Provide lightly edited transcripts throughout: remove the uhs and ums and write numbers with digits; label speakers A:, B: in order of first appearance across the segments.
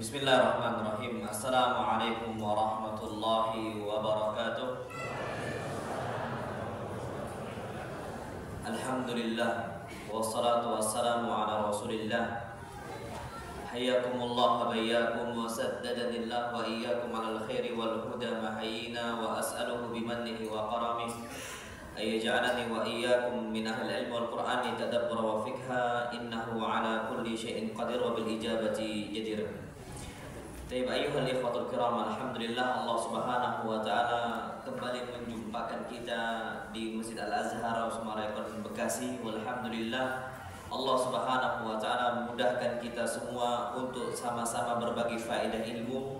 A: Bismillahirrahmanirrahim. Assalamualaikum warahmatullahi wabarakatuh. Alhamdulillah wassalatu wassalamu ala Rasulillah. Hayyakumullah wa bayyakum wa saddadalillah wa iyyakum alal khairi wal huda mahayyina wa as'aluhu bimannihi wa karamih ayyaj'alani wa iyyakum min ahli ilmi wal qur'ani tadabbura wa fikha innahu ala kulli syai'in qadir wa bil ijabati jadir. Taib ayyuhal ikhwatul kiram, alhamdulillah Allah Subhanahu wa taala kembali menjumpakan kita di Masjid Al-Azhar Sumaraikon Bekasi. Walhamdulillah Allah Subhanahu wa taala memudahkan kita semua untuk sama-sama berbagi faedah ilmu.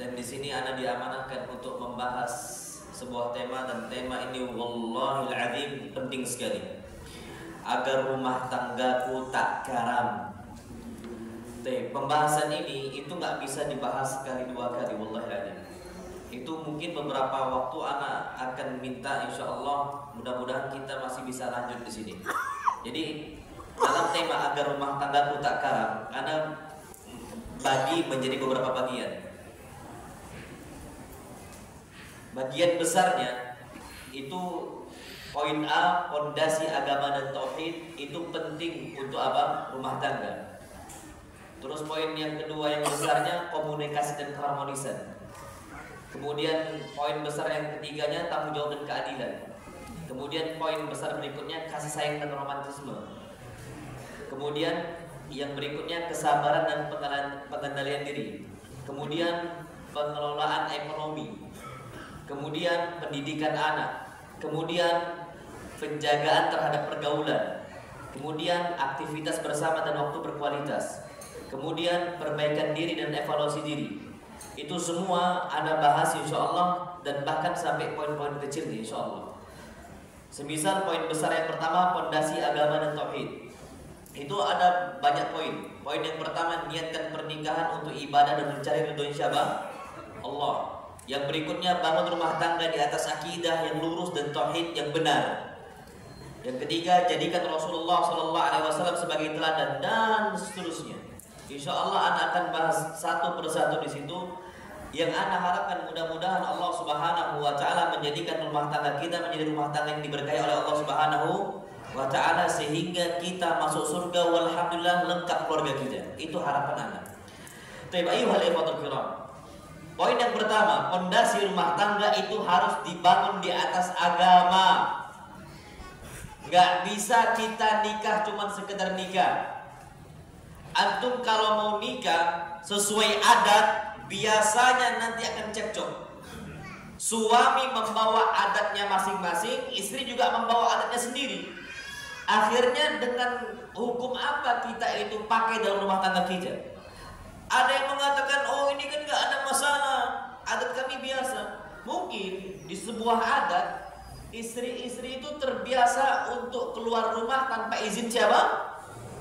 A: Dan di sini ana diamanahkan untuk membahas sebuah tema, dan tema ini wallahil azim penting sekali. Agar rumah tanggaku tak garam. Pembahasan ini itu nggak bisa dibahas sekali dua kali, wallahi azim. Itu mungkin beberapa waktu anak akan minta, insya Allah mudah-mudahan kita masih bisa lanjut di sini. Jadi dalam tema agar rumah tanggaku tak karam, anak bagi menjadi beberapa bagian. Bagian besarnya itu poin A, fondasi agama dan tauhid itu penting untuk apa? Rumah tangga. Terus poin yang kedua yang besarnya komunikasi dan keharmonisan. Kemudian poin besar yang ketiganya tanggung jawab dan keadilan. Kemudian poin besar berikutnya kasih sayang dan romantisme. Kemudian yang berikutnya kesabaran dan pengendalian diri. Kemudian pengelolaan ekonomi. Kemudian pendidikan anak. Kemudian penjagaan terhadap pergaulan. Kemudian aktivitas bersama dan waktu berkualitas. Kemudian perbaikan diri dan evaluasi diri. Itu semua ada bahas insya Allah, dan bahkan sampai poin-poin kecil insya Allah. Semisal poin besar yang pertama fondasi agama dan tauhid. Itu ada banyak poin. Poin yang pertama niatkan pernikahan untuk ibadah dan mencari ridho siapa? Allah. Yang berikutnya bangun rumah tangga di atas akidah yang lurus dan tauhid yang benar. Yang ketiga jadikan Rasulullah SAW sebagai teladan dan seterusnya. Insya Allah anak akan bahas satu persatu di situ. Yang anak harapkan mudah-mudahan Allah Subhanahu wa taala menjadikan rumah tangga kita menjadi rumah tangga yang diberkahi oleh Allah Subhanahu wa taala, sehingga kita masuk surga walhamdulillah lengkap keluarga kita. Itu harapan anak. Taib ayyuhal ikhwatul kiram. Poin yang pertama, fondasi rumah tangga itu harus dibangun di atas agama. Gak bisa kita nikah cuma sekedar nikah. Antum kalau mau nikah sesuai adat, biasanya nanti akan cekcok. Suami membawa adatnya masing-masing, istri juga membawa adatnya sendiri. Akhirnya dengan hukum apa kita itu pakai dalam rumah tangga kita? Ada yang mengatakan, oh ini kan gak ada masalah, adat kami biasa. Mungkin di sebuah adat, istri-istri itu terbiasa untuk keluar rumah tanpa izin siapa?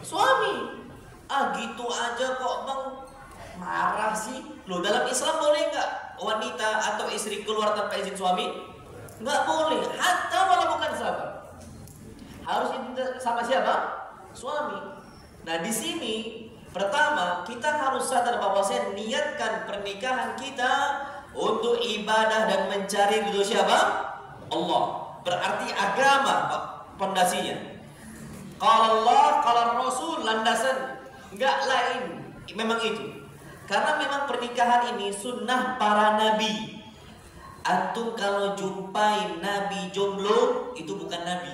A: Suami. Ah gitu aja kok bang, marah sih. Loh dalam Islam boleh nggak wanita atau istri keluar tanpa izin suami? Nggak boleh, hatta walau bukan sahabat. Harus izin sama siapa? Suami. Nah di sini pertama kita harus sadar bahwa saya niatkan pernikahan kita untuk ibadah dan mencari ridho siapa? Allah. Berarti agama pondasinya. Kalau Allah, kalau Rasul landasan. Enggak lain, memang itu. Karena memang pernikahan ini sunnah para nabi. Antum kalau jumpai nabi jomblo, itu bukan nabi.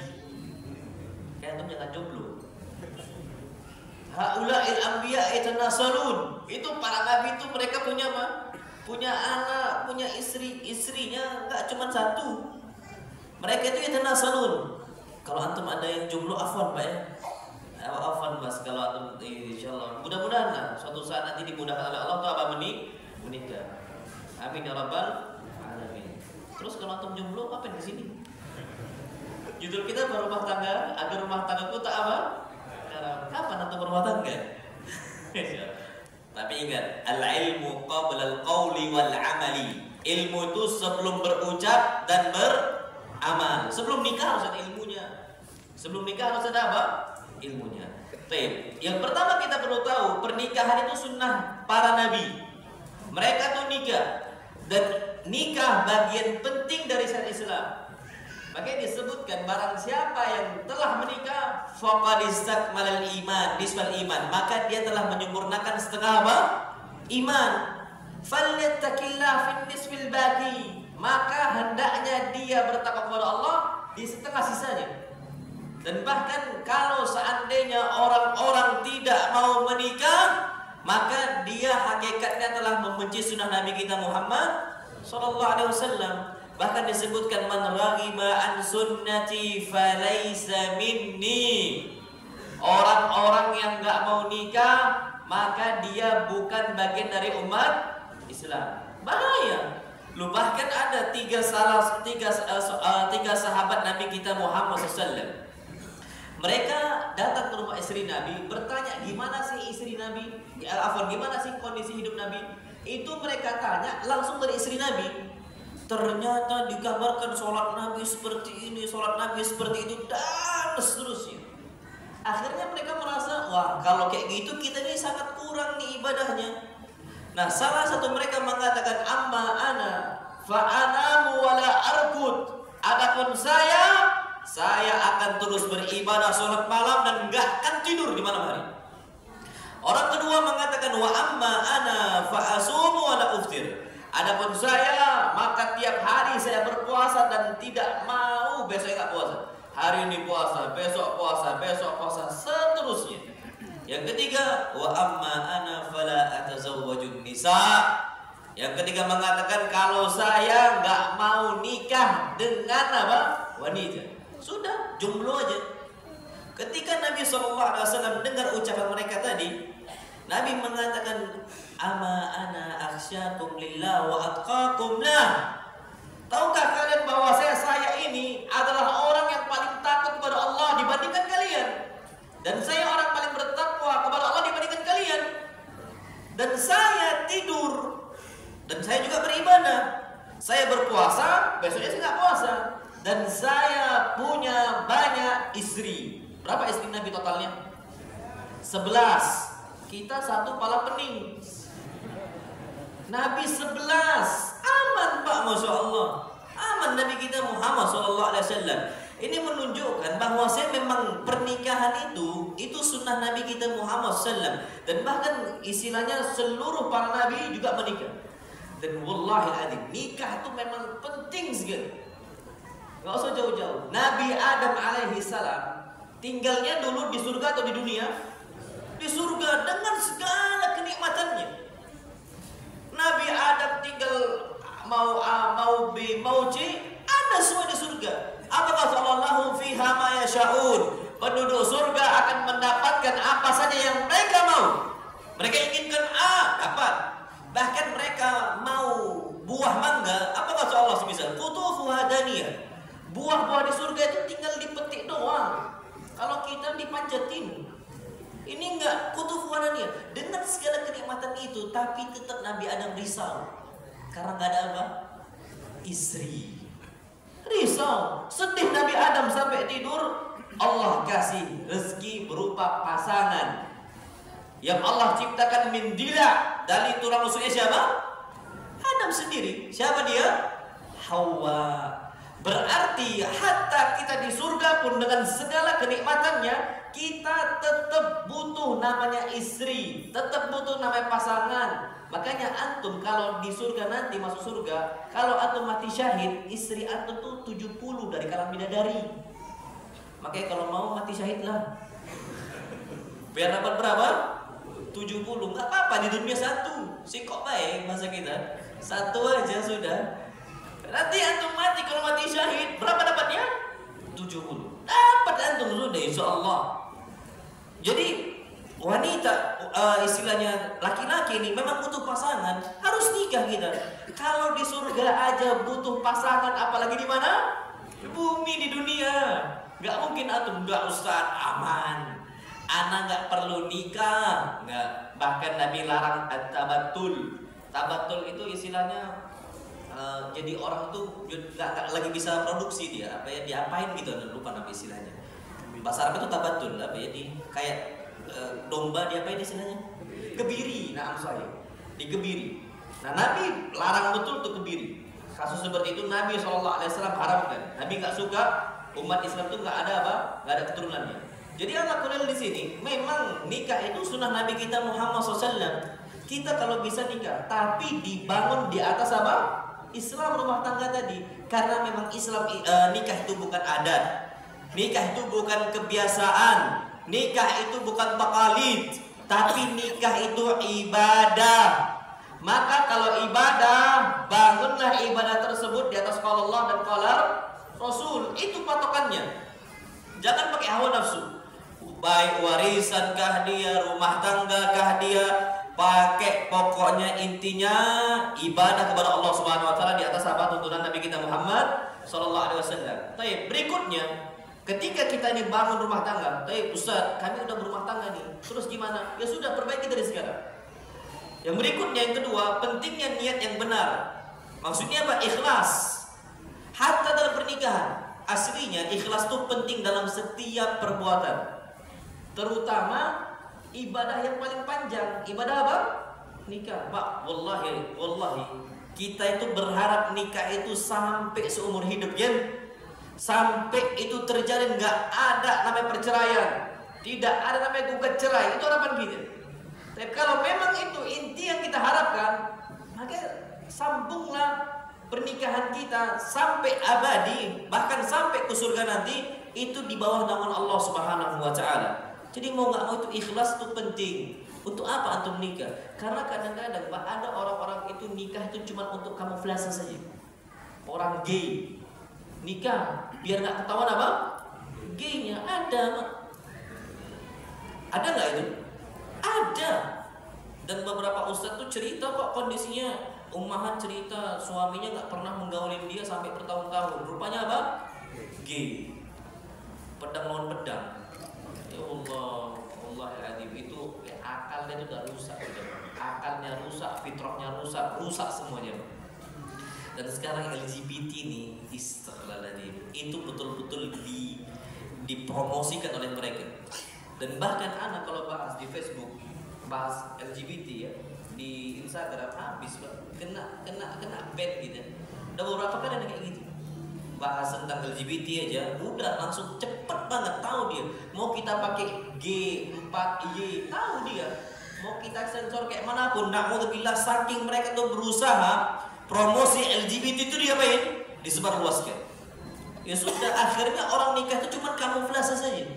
A: Kayak antum jangan jomblo. Haula'il anbiya yatanasalun. Itu para nabi itu mereka punya apa? Punya anak, punya istri. Istrinya enggak cuma satu. Mereka itu yatanasalun. Kalau antum ada yang jomblo, afwan Pak ya. Afwan mas, kalau antum insyaallah mudah-mudahan lah suatu saat nanti dimudahkan oleh Allah tuh apa menikah. Amin ya rabbal alamin. Terus kalau antum jomblo ngapain di sini? Judul kita berumah tangga agar rumah tanggaku tak apa? Kapan antum berumah tangga? Tapi ingat, al-ilmu qabla al-qawli wal amali. Ilmu itu sebelum berucap dan beramal. Sebelum nikah harus ada ilmunya. Sebelum nikah harus ada apa? Ilmunya. Baik. Yang pertama kita perlu tahu, pernikahan itu sunnah para nabi. Mereka tuh nikah, dan nikah bagian penting dari syariat Islam. Makanya disebutkan barang siapa yang telah menikah faqad istakmalal iman, nisfal iman, maka dia telah menyempurnakan setengah apa? Iman. Falyattaqillah fin nisfil baqi, maka hendaknya dia bertakwa kepada Allah di setengah sisanya. Dan bahkan kalau seandainya orang-orang tidak mau menikah, maka dia hakikatnya telah membenci sunnah Nabi kita Muhammad sallallahu alaihi wasallam. Bahkan disebutkan man raghiba an sunnati falaysa minni. Orang-orang yang enggak mau nikah, maka dia bukan bagian dari umat Islam. Bahaya. Lu bahkan ada tiga sahabat Nabi kita Muhammad SAW. Mereka datang ke rumah istri Nabi, bertanya gimana sih istri Nabi, gimana sih kondisi hidup Nabi. Itu mereka tanya langsung dari istri Nabi. Ternyata dikabarkan sholat Nabi seperti ini, sholat Nabi seperti itu, dan seterusnya. Akhirnya mereka merasa, wah kalau kayak gitu kita ini sangat kurang nih ibadahnya. Nah, salah satu mereka mengatakan, amma ana fa'anamu wala arkut. Adapun saya akan terus beribadah sholat malam dan enggak akan tidur di malam hari. Orang kedua mengatakan, wa amma ana fa'asumu wala uftir. Adapun saya, maka tiap hari saya berpuasa dan tidak mau besok enggak puasa. Hari ini puasa, besok puasa, seterusnya. Yang ketiga, wa amma ana fala atazawwajun nisa. Yang ketiga mengatakan, kalau saya nggak mau nikah dengan apa? Wanita. Sudah, jomblo aja. Ketika Nabi SAW dengar ucapan mereka tadi, Nabi mengatakan, ama ana akhsyakum lillah wa atqakum lah. Tahukah kalian bahwa saya ini adalah orang yang paling takut kepada Allah dibandingkan kalian? Dan saya orang paling bertakwa kepada Allah dibandingkan kalian. Dan saya tidur, dan saya juga beribadah. Saya berpuasa, besoknya saya nggak puasa. Dan saya punya banyak istri. Berapa istri Nabi totalnya? 11. Kita satu pala pening. Nabi 11. Aman Pak, Masya Allah. Aman Nabi kita Muhammad SAW. Ini menunjukkan bahwa saya memang pernikahan itu sunnah Nabi kita Muhammad SAW. Dan bahkan istilahnya seluruh para Nabi juga menikah. Dan wallahi adim, nikah itu memang penting sekali. Gak usah jauh-jauh. Nabi Adam alaihi salam tinggalnya dulu di surga atau di dunia? Di surga dengan segala kenikmatannya. Nabi Adam tinggal mau A, mau B, mau C, ada semua di surga. Apa kata Allah? Fiha ma yasha'un. Penduduk surga akan mendapatkan apa saja yang mereka mau. Mereka inginkan A, dapat. Bahkan mereka mau buah mangga, apa kata Allah semisal? Qutufuha daniyah. Buah-buah di surga itu tinggal dipetik doang. Kalau kita dipanjatin. Ini enggak qutufuha daniyah. Dengan segala kenikmatan itu, tapi tetap Nabi Adam risau. Karena enggak ada apa? Istri. Risau. Sedih Nabi Adam sampai tidur. Allah kasih rezeki berupa pasangan yang Allah ciptakan min dila, dari tulang rusuknya siapa? Adam sendiri. Siapa dia? Hawa. Berarti hatta kita di surga pun dengan segala kenikmatannya, kita tetap butuh namanya istri, tetap butuh namanya pasangan. Makanya antum kalau di surga nanti masuk surga, kalau antum mati syahid, istri antum tuh 70 dari kalangan bidadari. Makanya kalau mau mati syahid lah. Biar dapat berapa? 70. Enggak apa-apa, di dunia satu. Si kok baik masa kita. Satu aja sudah. Nanti antum mati, kalau mati syahid, berapa dapatnya? 70. Dapat antum sudah insyaallah. Jadi wanita, istilahnya laki-laki ini memang butuh pasangan, harus nikah kita. Kalau di surga aja butuh pasangan, apalagi di mana? Di bumi, di dunia. Gak mungkin antum, enggak Ustaz, aman. Anak nggak perlu nikah, nggak. Bahkan Nabi larang tabatul. Tabatul itu istilahnya jadi orang tuh nggak lagi bisa produksi dia, apa ya diapain gitu, lupa nama istilahnya. Bahasa Arab itu tabatul, apa ya, di kayak domba diapain istilahnya? Kebiri, nah saya dikebiri. Nah Nabi larang betul untuk kebiri. Kasus seperti itu Nabi SAW haramkan. Nabi nggak suka umat Islam itu nggak ada apa? Nggak ada keturunannya. Jadi Allah kulil di sini, memang nikah itu sunnah Nabi kita Muhammad SAW. Kita kalau bisa nikah, tapi dibangun di atas apa? Islam rumah tangga tadi. Karena memang Islam nikah itu bukan adat, nikah itu bukan kebiasaan, nikah itu bukan taqalid, tapi nikah itu ibadah. Maka kalau ibadah, bangunlah ibadah tersebut di atas qala Allah dan qala Rasul. Itu patokannya. Jangan pakai hawa nafsu. Baik warisan kah dia, rumah tangga kah dia, pakai pokoknya intinya ibadah kepada Allah Subhanahu wa taala di atas apa tuntunan Nabi kita Muhammad sallallahu alaihi wasallam. Baik, berikutnya ketika kita ini bangun rumah tangga, baik Ustaz, kami udah berumah tangga nih. Terus gimana? Ya sudah, perbaiki dari sekarang. Yang berikutnya, yang kedua, pentingnya niat yang benar. Maksudnya apa? Ikhlas. Hatta dalam pernikahan, aslinya ikhlas itu penting dalam setiap perbuatan. Terutama ibadah yang paling panjang. Ibadah apa? Nikah. Pak, wallahi kita itu berharap nikah itu sampai seumur hidup ya. Sampai itu terjalin, nggak ada namanya perceraian, tidak ada namanya gugat cerai. Itu harapan kita. Tapi kalau memang itu inti yang kita harapkan, maka sambunglah pernikahan kita sampai abadi, bahkan sampai ke surga nanti, itu di bawah naungan Allah Subhanahu wa taala. Jadi mau nggak mau itu ikhlas itu penting. Untuk apa antum nikah? Karena kadang-kadang ada orang-orang itu nikah itu cuma untuk kamuflase saja. Orang gay nikah biar nggak ketahuan apa? Gaynya ada nggak itu? Ada. Dan beberapa ustadz tuh cerita kok kondisinya, ummahan cerita suaminya nggak pernah menggaulin dia sampai bertahun-tahun. Rupanya apa? Gay. Pedang lawan pedang. Ya Allah, Allahuadzim, itu akalnya itu udah rusak, akalnya rusak, fitrahnya rusak semuanya. Dan sekarang LGBT ini, istighlaladzim, itu betul-betul dipromosikan oleh mereka. Dan bahkan anak kalau bahas di Facebook, bahas LGBT ya, di Instagram habis kena ban gitu. Udah beberapa kali ada kayak gitu. Bahas tentang LGBT aja udah langsung cepet banget tahu dia. Mau kita pakai G4Y tahu dia. Mau kita sensor kayak manapun, naudzubillah, saking mereka tuh berusaha promosi LGBT itu diapain? Disebarluaskan. Ya sudah, akhirnya orang nikah itu cuma kamuflase saja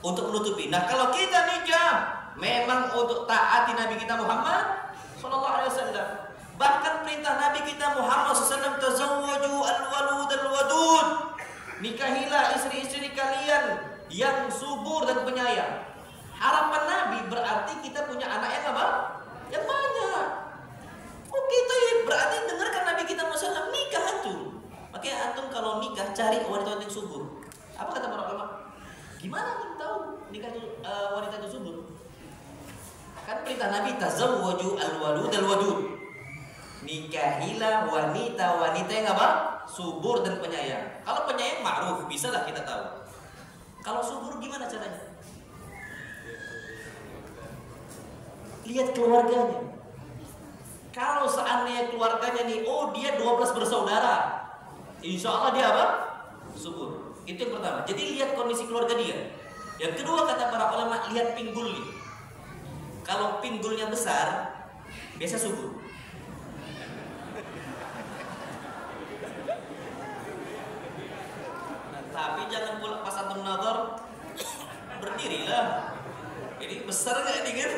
A: untuk menutupi. Nah, kalau kita nikah memang untuk taati Nabi kita Muhammad sallallahu alaihi wasallam. Bahkan perintah Nabi kita Muhammad SAW, tazawwaju al-walud al-wadud, nikahilah istri-istri kalian yang subur dan penyayang. Harapan Nabi berarti kita punya anak yang apa? Yang banyak. Oh kita ya berarti dengarkan Nabi kita Muhammad SAW, nikah itu. Makanya antum kalau nikah cari wanita yang subur. Apa kata para ulama? Gimana antum tahu nikah itu wanita itu subur? Kan perintah Nabi, tazawwaju al-walud al-wadud, nikahilah wanita yang apa? Subur dan penyayang. Kalau penyayang ma'ruf, bisa lah kita tahu. Kalau subur gimana caranya? Lihat keluarganya. Kalau seandainya keluarganya nih, oh dia 12 bersaudara, insya Allah dia apa? Subur. Itu yang pertama. Jadi lihat kondisi keluarga dia. Yang kedua kata para ulama, lihat pinggulnya. Kalau pinggulnya besar, biasa subur. Tapi jangan pula pas antum nazar berdirilah. Ini besar nggak ini kan?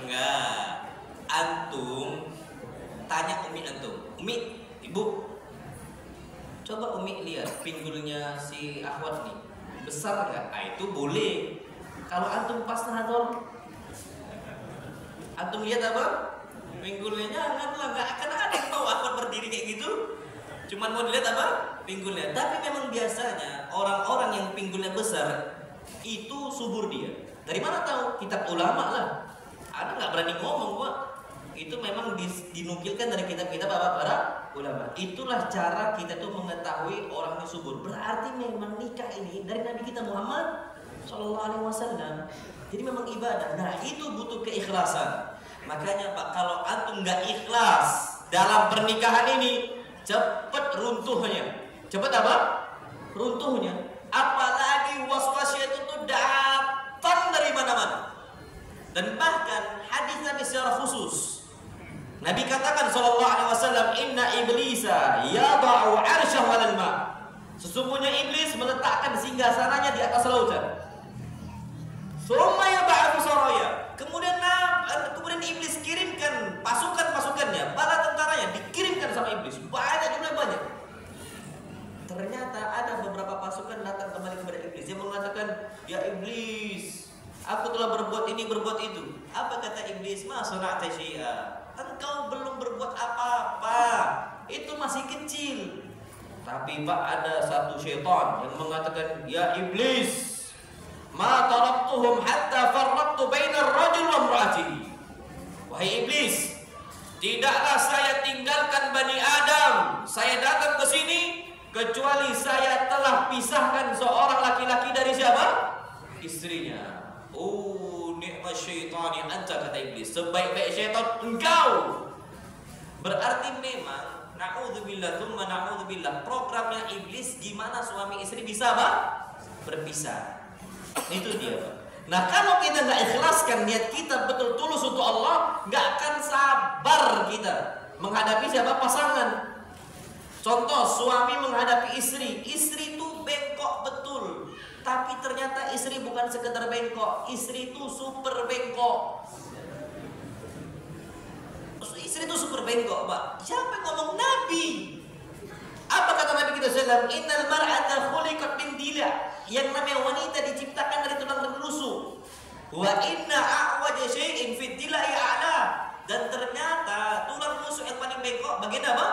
A: Enggak. Antum tanya umi antum, Umi, ibu, coba umi lihat pinggulnya si Ahwat nih besar nggak? Ah itu boleh. Kalau antum pas nazar, antum lihat apa? Pinggulnya janganlah, nggak akan ada yang mau Ahwat berdiri kayak gitu. Cuman mau dilihat apa? Pinggulnya. Tapi memang biasanya orang-orang yang pinggulnya besar itu subur dia. Dari mana tahu? Kitab ulama lah. Ada nggak berani ngomong gua. Itu memang dinukilkan dari kitab-kitab para ulama. Itulah cara kita tuh mengetahui orang ini subur. Berarti memang nikah ini dari Nabi kita Muhammad Sallallahu Alaihi Wasallam. Jadi memang ibadah. Nah itu butuh keikhlasan. Makanya Pak, kalau antum nggak ikhlas dalam pernikahan ini, cepat runtuhnya. Cepat apa? Runtuhnya. Apalagi was-wasnya itu tuh datang dari mana-mana. Dan bahkan hadis Nabi secara khusus, Nabi katakan sallallahu alaihi wasallam, inna iblisa yada'u 'arsyahu 'alal ma'. Sesungguhnya iblis meletakkan singgasananya di atas lautan. Tsumma yab'atsu saraya. Kemudian iblis kirimkan pasukan-pasukannya, bala tentaranya dikirimkan sama iblis. Jumlah banyak. Ternyata ada beberapa pasukan datang kembali kepada iblis. Dia mengatakan, "Ya iblis, aku telah berbuat ini, berbuat itu." Apa kata iblis? "Ma sana'ta syai'a." Engkau belum berbuat apa-apa. Itu masih kecil. Tapi Pak, ada satu syaitan yang mengatakan, "Ya iblis, ma taraktuhum hatta farraqtu bainar rajul wa imra'atihi." Wahai iblis, tidaklah saya tinggalkan Bani Adam. Saya datang ke sini kecuali saya telah pisahkan seorang laki-laki dari siapa? Istrinya. Oh, ni'ma syaitani anta, kata iblis. Sebaik-baik syaitan engkau. Berarti memang na'udzubillah tsumma na'udzubillah, programnya iblis gimana suami istri bisa berpisah. Itu dia, Pak. Nah, kalau kita nggak ikhlaskan niat kita betul tulus untuk Allah, nggak akan sabar kita menghadapi siapa pasangan. Contoh, suami menghadapi istri itu bengkok betul, tapi ternyata istri bukan sekedar bengkok, istri itu super bengkok. Istri itu super bengkok, Pak. Siapa yang ngomong? Nabi. Apa kata Nabi kita sallallahu alaihi wasallam? Innal mar'ata khuliqat min dila'. Yang namanya wanita diciptakan dari tulang dan rusuk. Wa inna a'waja syai'in fid dila'i a'la. Dan ternyata tulang rusuk yang paling bengkok bagian apa?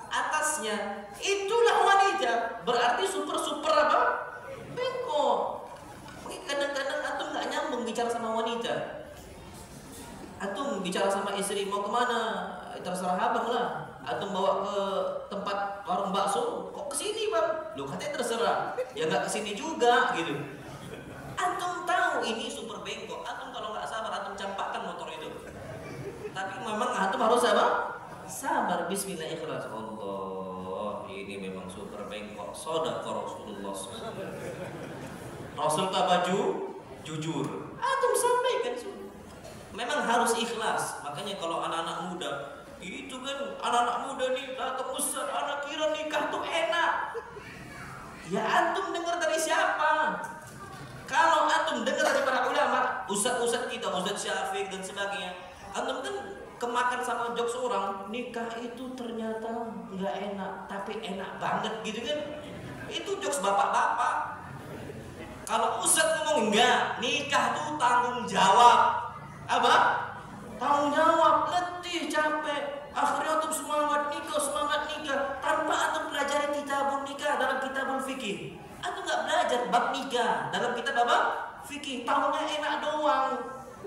A: Atasnya. Itulah wanita. Berarti super apa? Bengkok. Kadang-kadang antum nggak nyambung bicara sama wanita. Antum bicara sama istri, mau kemana? Terserah abang lah. Antum bawa ke tempat warung bakso, kok kesini bang? Lu katanya terserah. Ya nggak kesini juga gitu. Antum tahu ini super bengkok. Antum kalau nggak sabar, antum campakkan motor itu. Tapi memang antum harus apa? Sabar. Bismillah, ikhlas. Allah, ini memang super bengkok. Shadaqa Rasulullah. Rasul tak baju jujur. Antum sampaikan. Memang harus ikhlas. Makanya kalau anak-anak muda, itu kan anak-anak muda nih datang, Ustaz, anak kira nikah tuh enak. Ya antum dengar dari siapa? Kalau antum dengar dari para ulama, ustaz-ustaz kita, Ustaz Syafiq dan sebagainya, antum kan kemakan sama jokes orang, nikah itu ternyata nggak enak, tapi enak banget gitu kan? Itu jokes bapak-bapak. Kalau ustaz ngomong enggak, nikah tuh tanggung jawab. Apa? Tanggung jawab, letih, capek. Akhirnya antum semangat nikah tanpa antum pelajari kitabun nikah dalam kitabul fikih. Antum nggak belajar bab nikah dalam kitab apa? Fikih. Tahunya enak doang.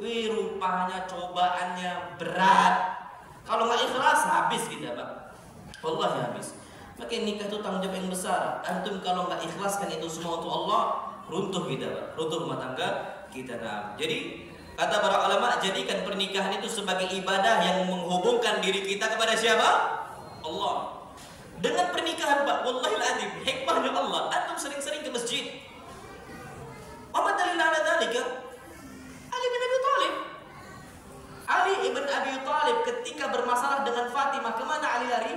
A: Wih, rupanya cobaannya berat. Kalau nggak ikhlas habis kita, Pak. Wallahi habis. Maka nikah itu tanggung jawab yang besar. Antum kalau nggak ikhlaskan itu semua untuk Allah, runtuh kita, Pak. Runtuh rumah tangga kita. Nah, jadi kata para ulama, jadikan pernikahan itu sebagai ibadah yang menghubungkan diri kita kepada siapa? Allah. Dengan pernikahan, Pak, wallahi al-azim, hikmahnya Allah, antum sering-sering ke masjid. Wa ma dalil ala dzalika? Ali bin Abi Thalib. Ali ibn Abi Thalib ketika bermasalah dengan Fatimah, kemana Ali lari?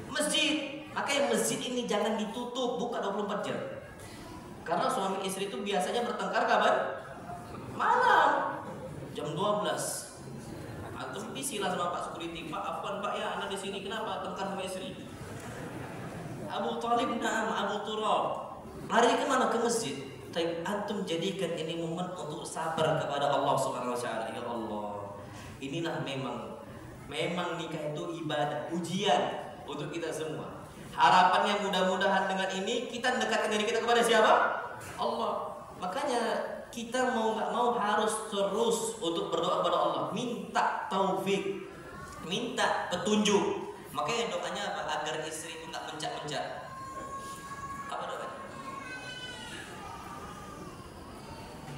A: Masjid. Makanya masjid ini jangan ditutup, buka 24 jam. Karena suami istri itu biasanya bertengkar kapan? Malam jam 12. Antum bisilah sama Pak Security, Pak, afwan Pak ya, anak di sini kenapa tengkar sama istri? Abu Talib, na'am, Abu Turab. Lari kemana? Ke masjid. Tapi antum jadikan ini momen untuk sabar kepada Allah Subhanahu wa taala. Ya Allah, inilah memang nikah itu ibadah, ujian untuk kita semua. Harapannya mudah-mudahan dengan ini kita mendekatkan diri kita kepada siapa? Allah. Makanya kita mau nggak mau harus terus untuk berdoa kepada Allah, minta taufik, minta petunjuk. Makanya doanya apa? Agar istri itu nggak mencak-mencak. Apa doanya?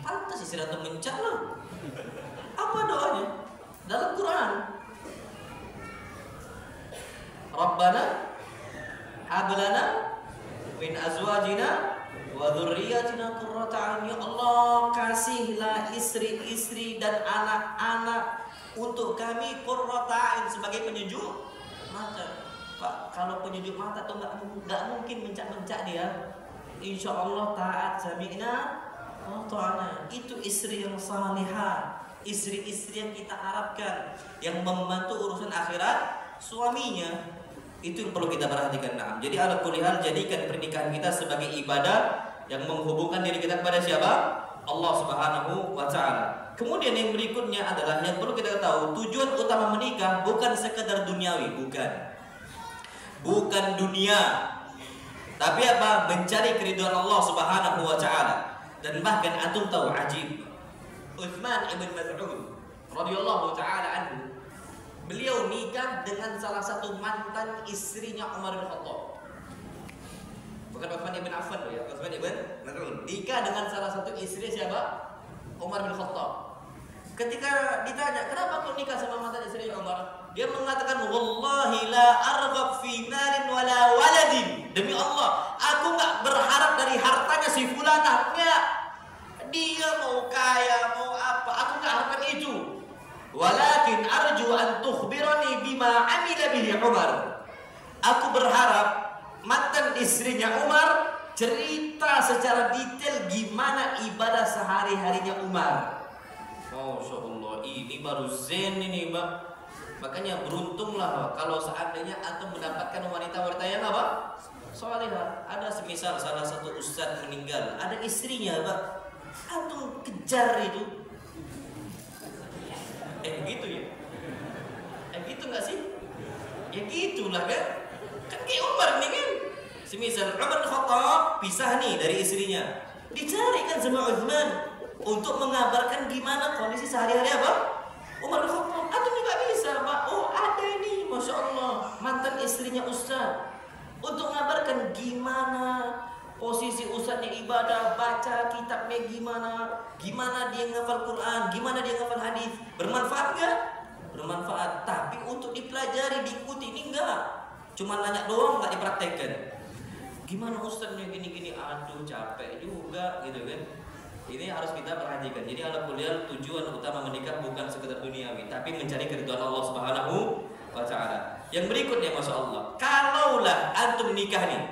A: Pantas istri antum mencela. Apa doanya? Dalam Quran. Rabbana hablana min azwajina wa dzurriyyatina qurrata a'yun. Ya Allah, kasihlah istri-istri dan anak-anak untuk kami qurrata a'yun, sebagai penyejuk mata. Pak, kalau penyejuk mata tuh nggak mungkin mencak-mencak dia. Insya Allah taat, sami'na wa ta'ana. Itu istri yang salihah, istri-istri yang kita harapkan, yang membantu urusan akhirat suaminya. Itu yang perlu kita perhatikan. Nah, jadi ala kulli hal, jadikan pernikahan kita sebagai ibadah yang menghubungkan diri kita kepada siapa? Allah Subhanahu wa Ta'ala. Kemudian yang berikutnya adalah yang perlu kita tahu, tujuan utama menikah bukan sekedar duniawi, bukan dunia, tapi apa? Mencari keridhaan Allah Subhanahu wa Ta'ala. Dan bahkan antum tahu ajib, Utsman ibn Mas'ud radhiyallahu taala anhu, beliau nikah dengan salah satu mantan istrinya Umar bin Khattab. Bukan Utsman ibn Affan ya, Utsman ibn Mas'ud nikah dengan salah satu istri siapa? Umar bin Khattab. Ketika ditanya, kenapa kau nikah sama mantan istrinya Umar? Dia mengatakan, wallahi la arghab fi malin wala waladin. Demi Allah, aku nggak berharap dari hartanya si fulanah. Enggak. Dia mau kaya, mau apa, aku nggak harapkan itu. Walakin arju an tukhbirani bima amila bihi Umar. Aku berharap mantan istrinya Umar cerita secara detail gimana ibadah sehari-harinya Umar. Masya Allah, ini baru zen ini, Mbak. Makanya beruntunglah, Mbak, kalau seandainya antum mendapatkan wanita-wanita yang apa? Salihah. Ada semisal salah satu ustadz meninggal, ada istrinya, Mbak. Antum kejar itu. Gitu ya? Gitu nggak sih? Ya gitulah kan? Kan kayak Umar nih kan? Semisal Umar bin Khattab pisah nih dari istrinya, dicarikan sama Utsman untuk mengabarkan gimana kondisi sehari-hari apa? Umar bin Khattab. Antum juga bisa, Pak. Oh, ada ini, Masya Allah, mantan istrinya Ustaz, untuk mengabarkan gimana posisi Ustaznya ibadah, baca kitabnya gimana dia ngafal Quran, gimana dia ngafal hadis. Bermanfaat nggak? Bermanfaat. Tapi untuk dipelajari, diikuti ini enggak. Cuma nanya doang, nggak dipraktekkan. Gimana Ustaznya gini-gini, aduh capek juga gitu kan. Ini harus kita perhatikan. Jadi ala kuliah, tujuan utama menikah bukan sekedar duniawi, tapi mencari keridhaan Allah Subhanahu wa Ta'ala. Yang berikutnya, Masya Allah, kalaulah antum nikah nih,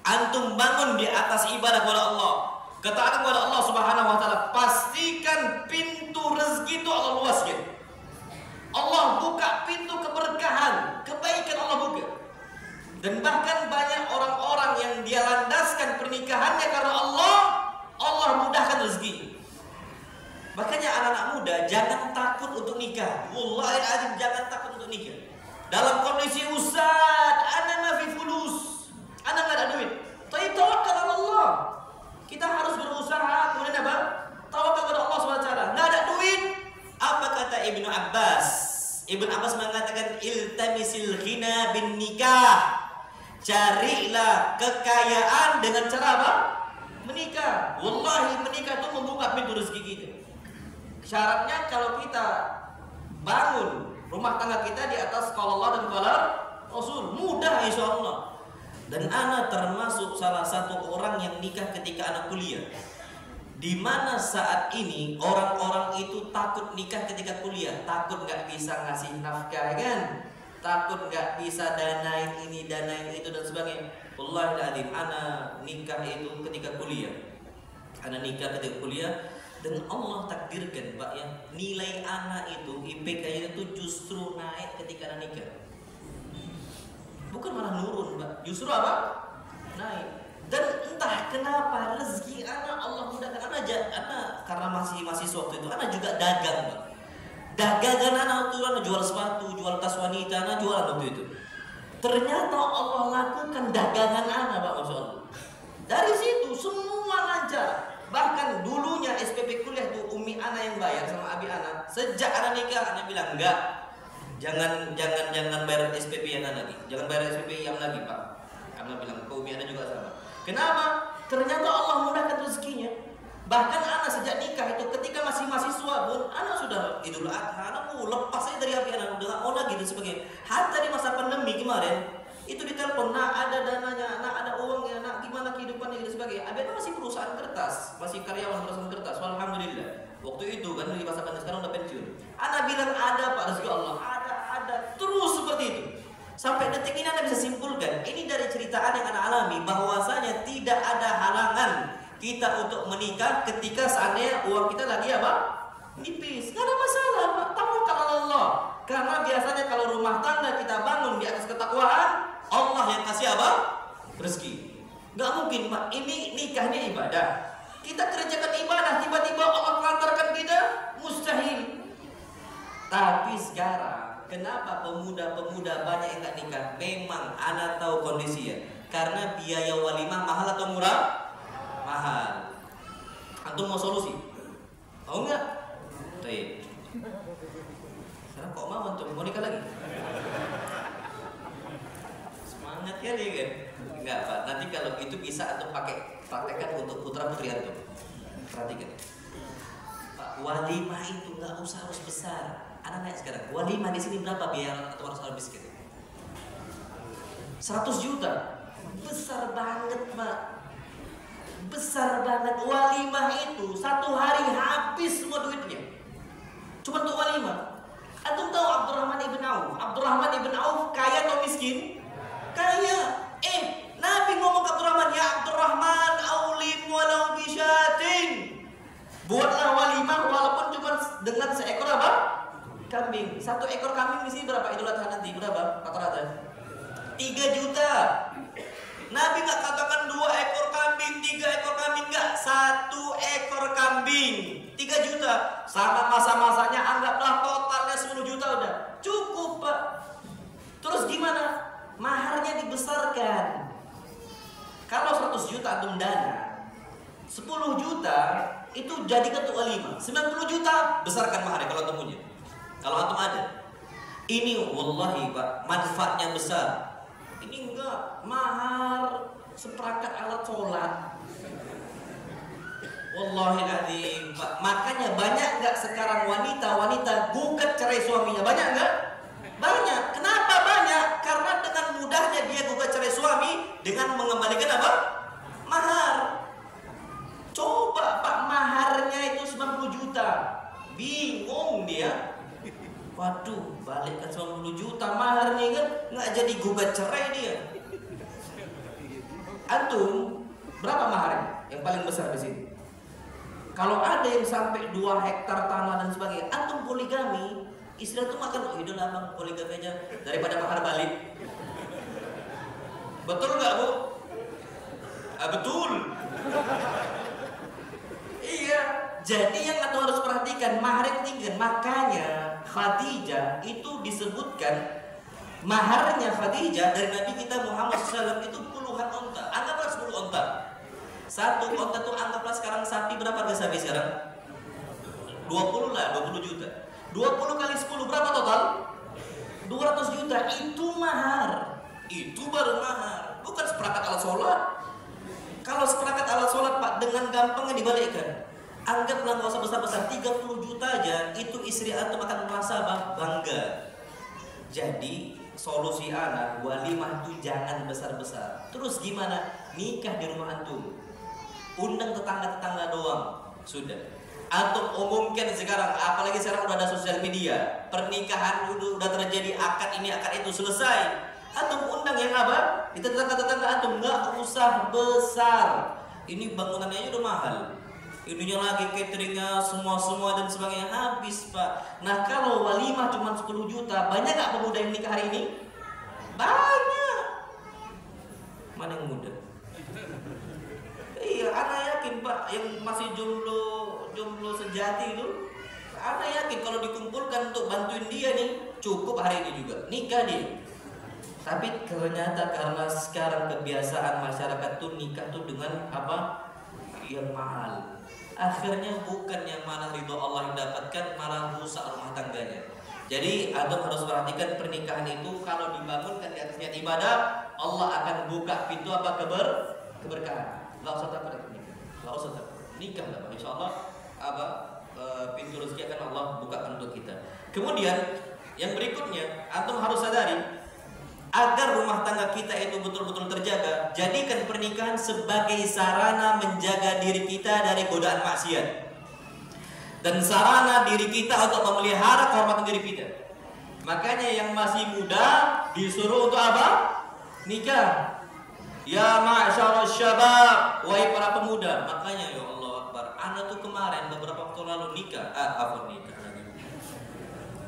A: antum bangun di atas ibadah kepada Allah, ketaatan kepada Allah Subhanahu wa Ta'ala, pastikan pintu rezeki itu Allah luaskan. Allah buka pintu keberkahan, kebaikan Allah buka. Dan bahkan banyak orang-orang yang dia landaskan pernikahannya karena Allah mudahkan rezeki. Makanya anak-anak muda jangan takut untuk nikah. Wallahi azim, jangan takut untuk nikah. Dalam kondisi Ustaz, ana ma fi fulus, ana nggak ada duit, tapi tawakal Allah. Kita harus berusaha, kemudian apa? Tawakal kepada Allah SWT. Nggak ada duit. Apa kata Ibnu Abbas? Ibnu Abbas mengatakan, iltamisil ghina bin nikah. Carilah kekayaan dengan cara apa? Menikah. Wallahi menikah itu membuka pintu rezeki kita. Syaratnya kalau kita bangun rumah tangga kita di atas qala Allah dan qala Rasul, mudah insya Allah. Dan ana termasuk salah satu orang yang nikah ketika anak kuliah. Di mana saat ini orang-orang itu takut nikah ketika kuliah, takut nggak bisa ngasih nafkah kan, takut nggak bisa danain ini, danain itu dan sebagainya. Wallahi adzim, ana nikah itu ketika kuliah. Ana nikah ketika kuliah dan Allah takdirkan, Pak, ya, nilai anak itu IPK-nya itu justru naik ketika ana nikah. Bukan malah nurun, Pak. Justru apa? Naik. Dan entah kenapa rezeki anak Allah mudahkan. Anak karena masih waktu itu anak juga dagang, Pak. Dagangan anak tuh, anak jual sepatu, jual tas wanita, anak jualan waktu itu. Ternyata Allah lakukan dagangan anak, Pak, Masya Allah. Dari situ semua lancar. Bahkan dulunya SPP kuliah tuh umi anak yang bayar sama abi anak. Sejak anak nikah, anak bilang enggak. Jangan bayar SPP yang lagi. Jangan bayar SPP yang lagi, Pak. Anak bilang ke umi anak juga sama. Kenapa? Ternyata Allah mudahkan rezekinya.
B: Bahkan anak sejak nikah itu ketika masih mahasiswa pun anak sudah Idul Adha, anak mau lepas aja dari HP anak, udah mau lagi dan sebagainya. Hatta di masa pandemi kemarin itu ditelepon, nak ada dananya, nak ada uangnya, nak gimana kehidupannya dan sebagainya. Abang masih perusahaan kertas, masih karyawan perusahaan kertas. Alhamdulillah. Waktu itu kan di masa pandemi, sekarang udah pensiun. Anak bilang ada Pak, rezeki Allah, ada terus seperti itu. Sampai detik ini anak bisa simpulkan, ini dari ceritaan yang anak alami bahwasanya tidak ada halangan kita untuk menikah ketika seandainya uang kita lagi apa? Nipis. Gak ada masalah, Pak. Tawakal Allah. Karena biasanya kalau rumah tangga kita bangun di atas ketakwaan, Allah yang kasih apa? Rezeki. Gak mungkin, Pak. Ini nikahnya ibadah. Kita kerjakan ibadah, tiba-tiba Allah melantarkan kita, mustahil. Tapi sekarang, kenapa pemuda-pemuda banyak yang gak nikah? Memang anak tahu kondisinya. Karena biaya walimah mahal atau murah? Mahal. Antum mau solusi? Mau nggak? Baik. Sekarang kok mau antum? Mau nikah lagi? Semangat kali kan? Enggak Pak. Nanti kalau itu bisa antum pakai praktekkan untuk putra putri antum. Perhatikan. Pak, walimah itu nggak usah harus besar. Anak naik sekarang. Walimah di sini berapa biaya atau harus habis gitu? 100 juta. Besar banget Pak. Besar banget. Walimah itu satu hari habis semua duitnya. Cuma untuk walimah. Antum tahu Abdurrahman ibn Auf? Abdurrahman ibn Auf kaya atau miskin? Kaya. Nabi ngomong ke Abdurrahman, ya Abdurrahman, aulim walau bisyatin. Buatlah walimah walaupun cuma dengan seekor apa? Kambing. 1 ekor kambing di sini berapa? Idul Adha nanti berapa? Rata-rata 3 juta. Nabi nggak katakan 2 ekor kambing, 3 ekor kambing, nggak, 1 ekor kambing 3 juta. Sama masa-masanya anggaplah totalnya 10 juta udah cukup Pak. Terus gimana? Maharnya dibesarkan. Kalau 100 juta antum dana, 10 juta itu jadi ketua 5, 90 juta besarkan maharnya kalau antum punya. Kalau antum ada. Ini wallahi Pak, manfaatnya besar. Ini enggak mahar seperangkat alat sholat. Wallahiladzim Pak. Makanya banyak enggak sekarang wanita gugat cerai suaminya? Banyak enggak? Banyak. Kenapa banyak? Karena dengan mudahnya dia gugat cerai suami dengan mengembalikan apa? Mahar. Coba Pak, maharnya itu 90 juta. Bingung dia. Waduh, balikkan 90 juta maharnya kan, nggak jadi gugat cerai dia. Antum berapa maharnya? Yang paling besar di sini. Kalau ada yang sampai 2 hektar tanah dan sebagainya, antum poligami, istri antum makan, oh udah lah bang, poligami aja daripada mahar balik. Betul nggak Bu? Betul. Iya. Jadi yang antum harus perhatikan mahar yang tinggi. Makanya Khadijah itu disebutkan maharnya Khadijah dari Nabi kita Muhammad SAW itu puluhan onta. Anggaplah 10 onta. 1 onta tuh anggaplah sekarang sapi berapa harga sapi sekarang? 20 lah, 20 juta. 20 kali 10 berapa total? 200 juta. Itu mahar. Itu baru mahar. Bukan seperangkat alat sholat. Kalau seperangkat alat sholat Pak, dengan gampangnya dibalikkan. Anggaplah nggak usah besar-besar, 30 juta aja itu istri antum akan merasa bangga. Jadi solusi anak walimah itu jangan besar-besar. Terus gimana? Nikah di rumah antum, undang tetangga-tetangga doang sudah. Antum umumkan sekarang, apalagi sekarang udah ada sosial media, pernikahan udah terjadi, akad ini akad itu selesai. Antum undang yang apa? Di tetangga-tetangga antum, nggak usah besar. Ini bangunannya aja udah mahal. Ininya lagi cateringnya semua dan sebagainya habis Pak. Nah kalau walimah cuma 10 juta, banyak gak pemuda yang nikah hari ini? Banyak. Mana yang muda? Iya, anak yakin Pak, yang masih jomblo sejati itu, anak yakin kalau dikumpulkan untuk bantuin dia nih, cukup hari ini juga nikah dia. Tapi ternyata karena sekarang kebiasaan masyarakat tuh nikah tuh dengan apa? Yang mahal. Akhirnya bukan yang malah ridho Allah yang dapatkan, malah rusak rumah tangganya. Jadi antum harus perhatikan pernikahan itu kalau dibangunkan di atas niat ibadah, Allah akan buka pintu apa? Keberkahan. Gak usah takut nikah. Gak usah takut. nikah lah, insya Allah pintu rezeki akan Allah bukakan untuk kita. Kemudian yang berikutnya, antum harus sadari agar rumah tangga kita itu betul-betul terjaga, jadikan pernikahan sebagai sarana menjaga diri kita dari godaan maksiat dan sarana diri kita untuk memelihara kehormatan diri kita. Makanya yang masih muda disuruh untuk apa? Nikah. Ya ma'syarus syabab, wahai para pemuda. Makanya ya Allah Akbar, ana tuh kemarin beberapa waktu lalu nikah. Nikah lagi.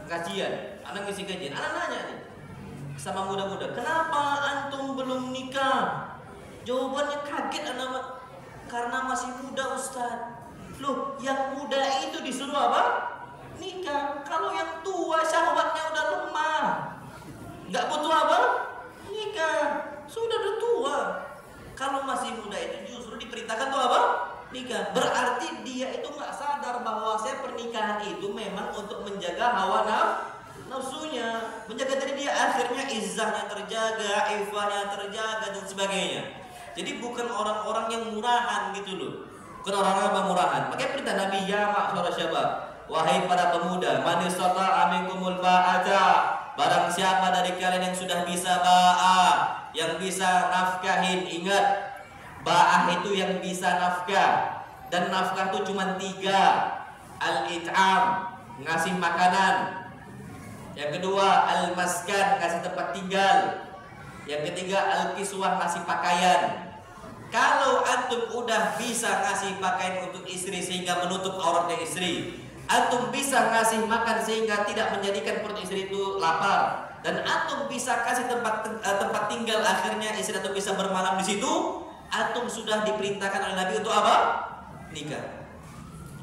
B: Kajian, ana ngisi kajian. Ana nanya nih sama muda-muda, kenapa antum belum nikah? Jawabannya kaget ana, karena masih muda Ustaz. Loh, yang muda itu disuruh apa? Nikah. Kalau yang tua syahwatnya udah lemah, nggak butuh apa? Nikah. Sudah tua. Kalau masih muda itu justru diperintahkan tuh apa? Nikah. Berarti dia itu nggak sadar bahwa pernikahan itu memang untuk menjaga hawa nafsunya, menjaga diri dia, akhirnya izzahnya terjaga, ifahnya terjaga dan sebagainya. Jadi bukan orang-orang yang murahan gitu loh. Bukan orang-orang yang murahan. Makanya perintah Nabi, ya ma'syarus syabab, wahai para pemuda, man istata'a minkumul ba'ata, barang siapa dari kalian yang sudah bisa ba'ah, yang bisa nafkahin. Ingat, ba'ah itu yang bisa nafkah, dan nafkah itu cuma 3. Al-it'am, ngasih makanan. Yang kedua, al-maskan, ngasih tempat tinggal. Yang ketiga, al-kiswah, ngasih pakaian. Kalau antum udah bisa ngasih pakaian untuk istri sehingga menutup auratnya istri, antum bisa ngasih makan sehingga tidak menjadikan perut istri itu lapar, dan antum bisa kasih tempat tinggal, akhirnya istri antum bisa bermalam di situ, antum sudah diperintahkan oleh Nabi untuk apa? Nikah.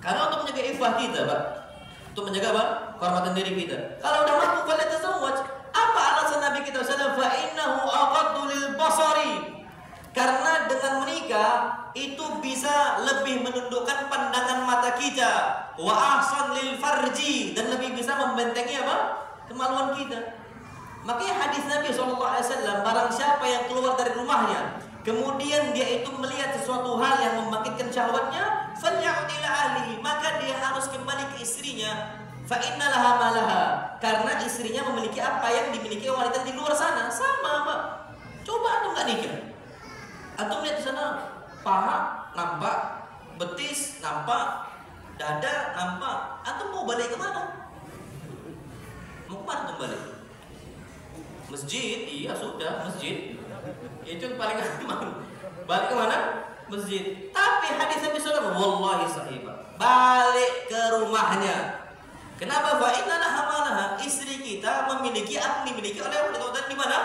B: Karena untuk menjaga ifah kita, Pak, untuk menjaga apa? Kehormatan diri kita. Kalau udah mampu falyatazawwaj. Apa alasan Nabi kita sallallahu alaihi wasallam? Fa innahu aqaddu lil basari. Karena dengan menikah itu bisa lebih menundukkan pandangan mata kita, wa ahsan lil farji, dan lebih bisa membentengi apa? Kemaluan kita. Makanya hadis Nabi SAW, barang siapa yang keluar dari rumahnya kemudian dia itu melihat sesuatu hal yang membangkitkan syahwatnya, falya'ud ila ahli, maka dia harus kembali ke istrinya. Fa innalaha malaha, karena istrinya memiliki apa yang dimiliki wanita di luar sana. Sama, Pak. Coba antum nggak nikah, antum lihat di sana, paha nampak, betis nampak, dada nampak, antum mau balik kemana? Mau kemana antum balik? Masjid? Iya sudah, masjid. Itu yang paling aman. Balik kemana? Masjid. Tapi hadis Nabi SAW, wallahi sahibah, balik ke rumahnya. Kenapa? Fa innalaha malaha, istri kita memiliki apa yang dimiliki oleh wanita di mana?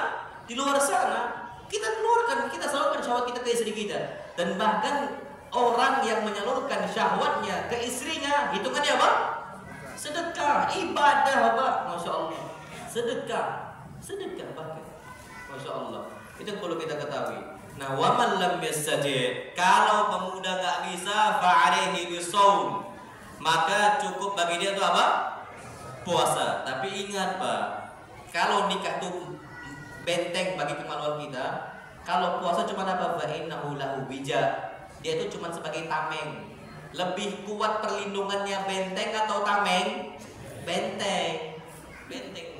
B: Di luar sana. Kita keluarkan, kita salurkan syahwat kita ke istri kita. Dan bahkan orang yang menyalurkan syahwatnya ke istrinya, hitungannya apa? Sedekah, ibadah, Pak. Masya Allah. Sedekah bahkan. Masya Allah. Itu perlu kita ketahui. Nah, waman lam yastati', kalau pemuda gak bisa, fa'alaihi bisawm, maka cukup bagi dia itu apa? Puasa. Tapi ingat, Pak, kalau nikah itu benteng bagi kemaluan kita, kalau puasa cuma apa? Fa innahu lahu bija. Dia itu cuma sebagai tameng. Lebih kuat perlindungannya benteng atau tameng? Benteng,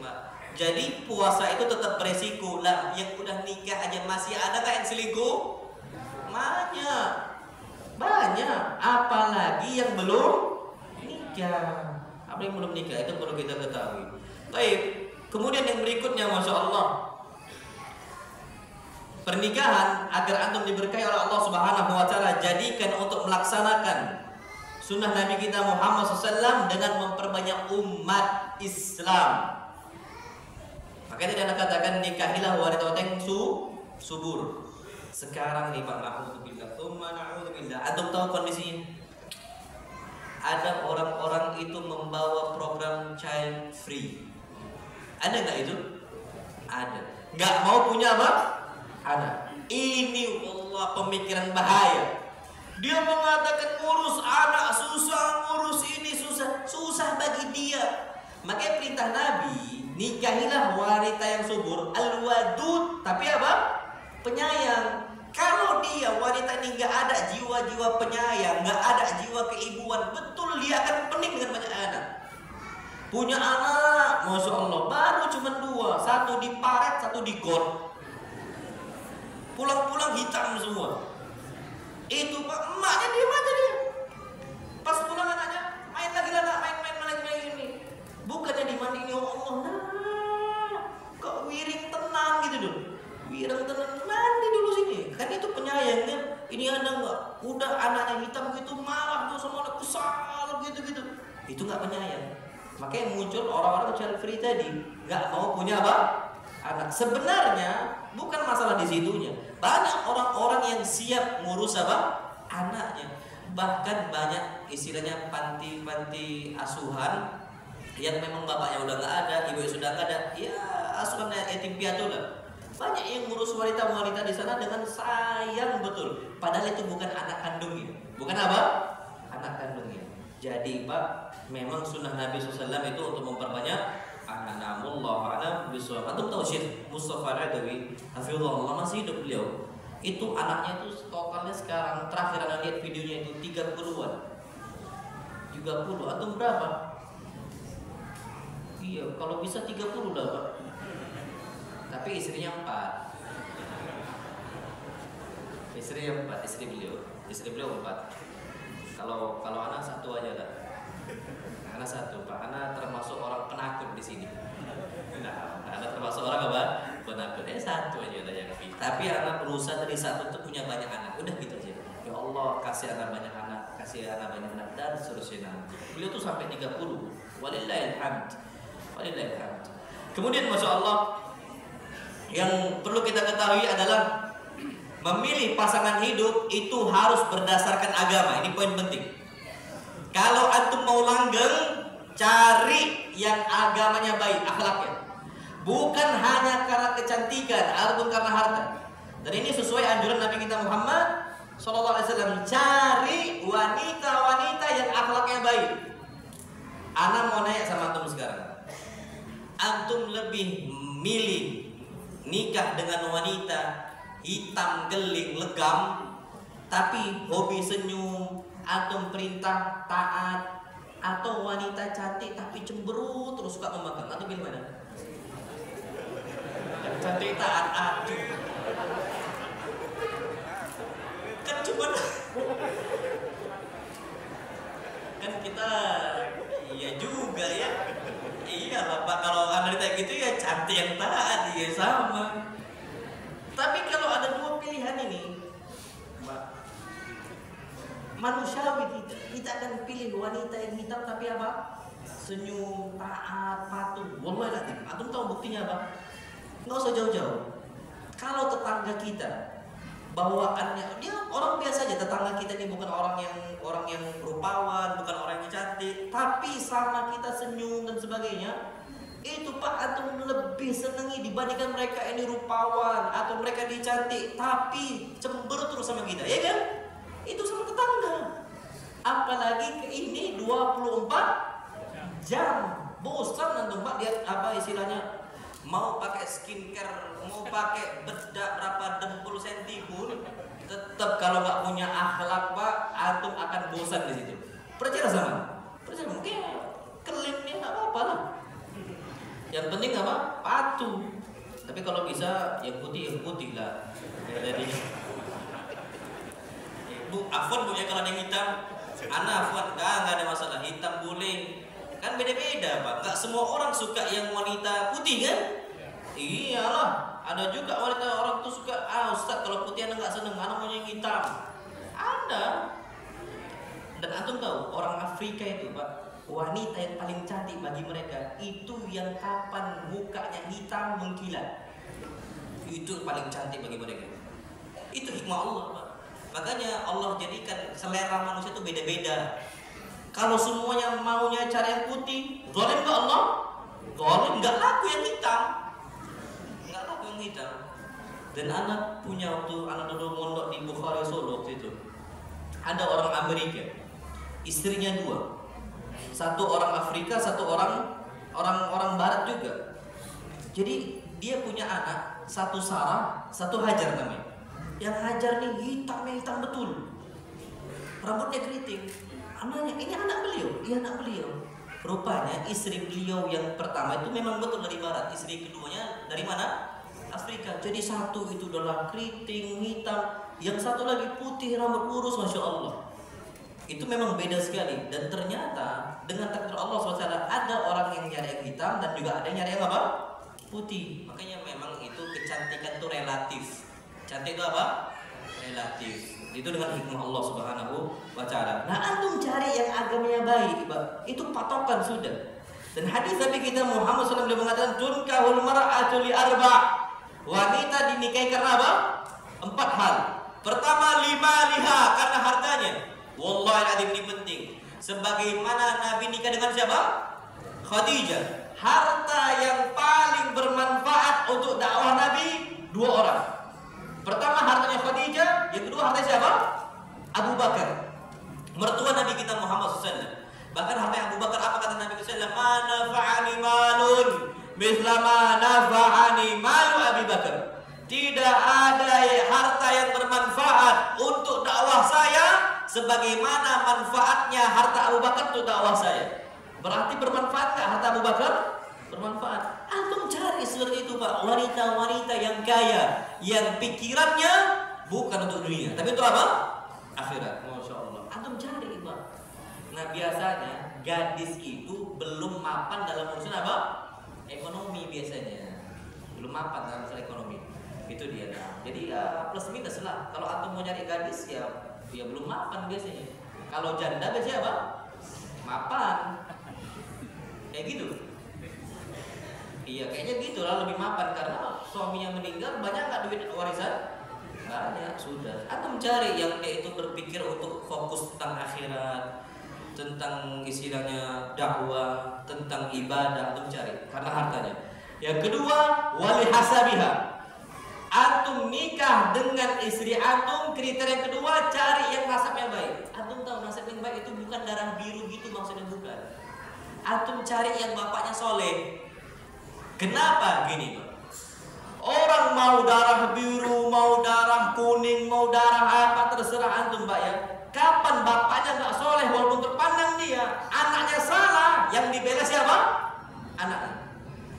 B: Mbak. Jadi puasa itu tetap beresiko lah. Yang udah nikah aja masih ada nggak yang selingkuh? Banyak. Apalagi yang belum nikah. Apa yang belum nikah itu perlu kita ketahui. Baik. Kemudian yang berikutnya, masya Allah, pernikahan agar antum diberkahi oleh Allah Subhanahu Wa Taala, jadikan untuk melaksanakan sunnah Nabi kita Muhammad SAW dengan memperbanyak umat Islam. Makanya dia katakan, nikahilah wanita yang subur. Sekarang nih Pak, na'udzubillah, tsumma na'udzubillah. Antum tahu kondisinya? Ada orang-orang itu membawa program child free. Ada nggak itu? Ada. Nggak mau punya apa? Ada. Ini Allah pemikiran bahaya. Dia mengatakan ngurus anak susah, ngurus ini susah bagi dia. Makanya perintah Nabi, nikahilah wanita yang subur, al-wadud, tapi apa? Penyayang. Kalau dia wanita ini nggak ada jiwa-jiwa penyayang, nggak ada jiwa keibuan, betul dia akan pening dengan banyak anak. Punya anak, masya Allah, baru cuma 2, satu di paret, satu di got. Pulang-pulang hitam semua. Itu Pak, emaknya diam aja dia. Pas pulang anaknya, main lagi lah, main lagi ini. Bukannya dimandiin, ya Allah, nah, kok wiring tenang gitu dong. Wiring tenang, mandi dulu sini. Kan itu penyayang kan. Ini ada nggak? Udah anaknya hitam gitu, marah tuh sama anak kesal gitu-gitu. Itu nggak penyayang. Makanya muncul orang-orang child free tadi, nggak mau punya apa? Anak. Sebenarnya bukan masalah di situnya. Banyak orang-orang yang siap ngurus apa? Anaknya. Bahkan banyak istilahnya panti-panti asuhan yang memang bapaknya udah nggak ada, ibu sudah nggak ada, ya asuhan yatim piatu lah. Banyak yang ngurus wanita-wanita di sana dengan sayang betul. Padahal itu bukan anak kandungnya. Bukan apa? Anak kandungnya. Jadi Pak, memang sunnah Nabi SAW itu untuk memperbanyak anak. Namullah alam bisawab. Antum tahu Syekh Mustafa Adawi, hafizahullah, masih hidup beliau. Itu anaknya itu totalnya sekarang terakhir anda lihat videonya itu 30-an. 30. Antum berapa? Iya, kalau bisa 30 lah Pak. Tapi istrinya 4. Istri beliau 4. Kalau anak 1 aja lah. Anak 1, Pak. Anak termasuk orang penakut di sini. Nah, anak termasuk orang apa? Penakut. 1 aja lah yang lebih. Tapi anak berusaha dari 1 itu punya banyak anak. Udah gitu aja. Ya Allah, kasih anak banyak anak, dan seterusnya. Beliau tuh sampai 30. Walillahilhamd. Kemudian masya Allah, yang perlu kita ketahui adalah memilih pasangan hidup itu harus berdasarkan agama. Ini poin penting. Kalau antum mau langgeng, cari yang agamanya baik, akhlaknya. Bukan hanya karena kecantikan ataupun karena harta. Dan ini sesuai anjuran Nabi kita Muhammad SAW. Cari wanita-wanita yang akhlaknya baik. Ana mau nanya sama antum sekarang. Antum lebih milih nikah dengan wanita hitam, geling, legam, tapi hobi senyum, antum perintah taat, atau wanita cantik tapi cemberut terus suka memakan? Antum pilih mana? Cantik taat, aduh. Kan cuma kan kita iya juga ya. Iya lah Pak, kalau anda ditanya gitu ya cantik yang taat, ya sama. Tapi kalau ada 2 pilihan ini, Mbak, manusiawi kita akan pilih wanita yang hitam tapi apa? Senyum, taat, patuh. Wallahi, antum tahu buktinya apa? Nggak usah jauh-jauh. Kalau tetangga kita bawaannya dia orang biasa aja, tetangga kita ini bukan orang yang rupawan, bukan orang yang cantik, tapi sama kita senyum dan sebagainya, itu Pak antum lebih senangi dibandingkan mereka ini rupawan atau mereka dicantik tapi cemberut terus sama kita, ya kan? Itu sama tetangga. Apalagi ke ini 24 jam. Bosan antum Pak lihat apa istilahnya, mau pakai skincare, mau pakai bedak berapa dempul senti pun, tetap kalau nggak punya akhlak Pak, antum akan bosan di situ. Percaya sama? Percaya mungkin kelimnya nggak apa-apa lah. Yang penting apa? Patuh. Tapi kalau bisa yang putih lah. Ya, dari Bu, afwan Bu ya kalau ada yang hitam. Ana afwan, nggak ada masalah, hitam boleh. Kan beda-beda Pak. Nggak semua orang suka yang wanita putih kan? Iyalah, ada juga wanita orang tuh suka, Ustaz kalau putih Anda nggak seneng, Anda mau yang hitam. Ada. Dan antum tahu orang Afrika itu Pak, wanita yang paling cantik bagi mereka itu yang kapan mukanya hitam mengkilat. Itu paling cantik bagi mereka. Itu hikmah Allah Pak. Makanya Allah jadikan selera manusia itu beda-beda. Kalau semuanya maunya cari yang putih, zalim nggak Allah? Zalim, nggak laku yang hitam. Hitam. Dan anak punya waktu anak dulu mondok di Bukhari Solo waktu itu, ada orang Amerika, istrinya 2, satu orang Afrika, satu orang Barat juga. Jadi dia punya anak, satu Sarah, satu Hajar namanya. Yang hajar nih hitam betul, rambutnya keriting. Anaknya, ini anak beliau? Iya anak beliau. Rupanya istri beliau yang pertama itu memang betul dari barat, istri keduanya dari mana? Afrika. Jadi satu itu adalah keriting hitam, yang satu lagi putih rambut lurus, masya Allah. Itu memang beda sekali. Dan ternyata dengan takdir Allah SWT ada orang yang nyari yang hitam dan juga ada yang nyari yang apa? Putih. Makanya memang itu kecantikan itu relatif. Cantik itu apa? Relatif. Itu dengan hikmah Allah Subhanahu wa Ta'ala. Nah, antum cari yang agamanya baik, itu patokan sudah. Dan hadis Nabi kita Muhammad SAW mengatakan tunkahul mar'atu li arba'. Wanita dinikahi karena apa? 4 hal. Pertama, limaliha, karena hartanya. Wallahi alazim, ini penting. Sebagaimana Nabi nikah dengan siapa? Khadijah. Harta yang paling bermanfaat untuk dakwah Nabi 2 orang. Pertama hartanya Khadijah, yang kedua hartanya siapa? Abu Bakar, mertua Nabi kita Muhammad SAW. Bahkan harta Abu Bakar, apa kata Nabi SAW? Ma nafa'ani malun misla ma nafa'ani malu Abu Bakar. Tidak ada harta yang bermanfaat untuk dakwah saya sebagaimana manfaatnya harta Abu Bakar untuk dakwah saya. Berarti bermanfaat nggak harta Abu Bakar? Bermanfaat. Antum cari seperti itu Pak, wanita-wanita yang kaya, yang pikirannya bukan untuk dunia, tapi untuk apa? Akhirat. Masya Allah. Antum cari Pak. Nah biasanya gadis itu belum mapan dalam urusan apa? Ekonomi biasanya. Belum mapan dalam urusan ekonomi. Itu dia. Nah, jadi plus minus lah. Kalau antum mau nyari gadis ya belum mapan biasanya. Kalau janda biasanya apa? Mapan. Kayak gitu. Iya kayaknya gitu lah, lebih mapan karena suaminya meninggal, banyak nggak duit warisan? Banyak sudah. Atau mencari yang dia itu berpikir untuk fokus tentang akhirat, tentang istilahnya dakwah, tentang ibadah, atau mencari karena hartanya. Yang kedua, wali hasabiha. Antum nikah dengan istri antum, kriteria kedua cari yang nasabnya baik. Antum tahu nasab yang baik itu bukan darah biru gitu maksudnya, bukan. Antum cari yang bapaknya soleh. Kenapa gini Pak? Orang mau darah biru, mau darah kuning, mau darah apa terserah antum Pak ya. Kapan bapaknya nggak soleh walaupun terpandang dia, anaknya salah, yang dibela siapa? Anaknya.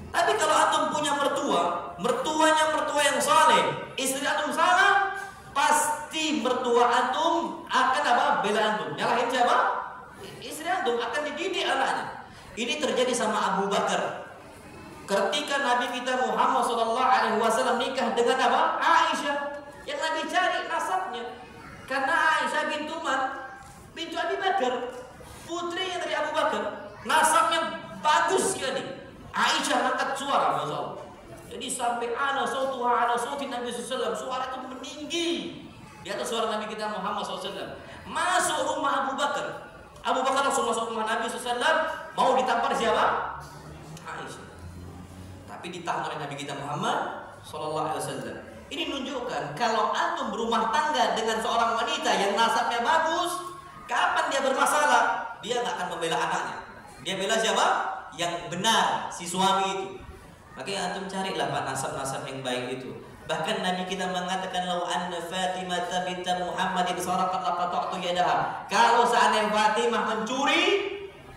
B: Tapi kalau antum punya mertuanya mertua yang soleh, istri antum salah, pasti mertua antum akan apa? Bela antum. Nyalahin siapa? Istri antum akan dididik anaknya. Ini terjadi sama Abu Bakar. Ketika Nabi kita Muhammad SAW nikah dengan apa? Aisyah. Yang Nabi cari nasabnya. Karena Aisyah bintu Abi Bakar, putrinya dari Abu Bakar. Nasabnya bagus sekali. Aisyah angkat suara, Masya Allah. Jadi sampai ana sautuha ala sauti Nabi SAW. Suara itu meninggi di atas suara Nabi kita Muhammad SAW. Masuk rumah Abu Bakar. Abu Bakar langsung masuk rumah Nabi SAW. Mau ditampar siapa? Aisyah. Tapi ditahan oleh Nabi kita Muhammad SAW. Ini menunjukkan kalau antum berumah tangga dengan seorang wanita yang nasabnya bagus, kapan dia bermasalah, dia nggak akan membela anaknya. Dia bela siapa? Yang benar, si suami itu. Makanya antum carilah Pak nasab-nasab yang baik itu. Bahkan Nabi kita mengatakan lau anna Fatimah binta Muhammadin saraqat laqata'tu yadaha. Kalau seandainya Fatimah mencuri,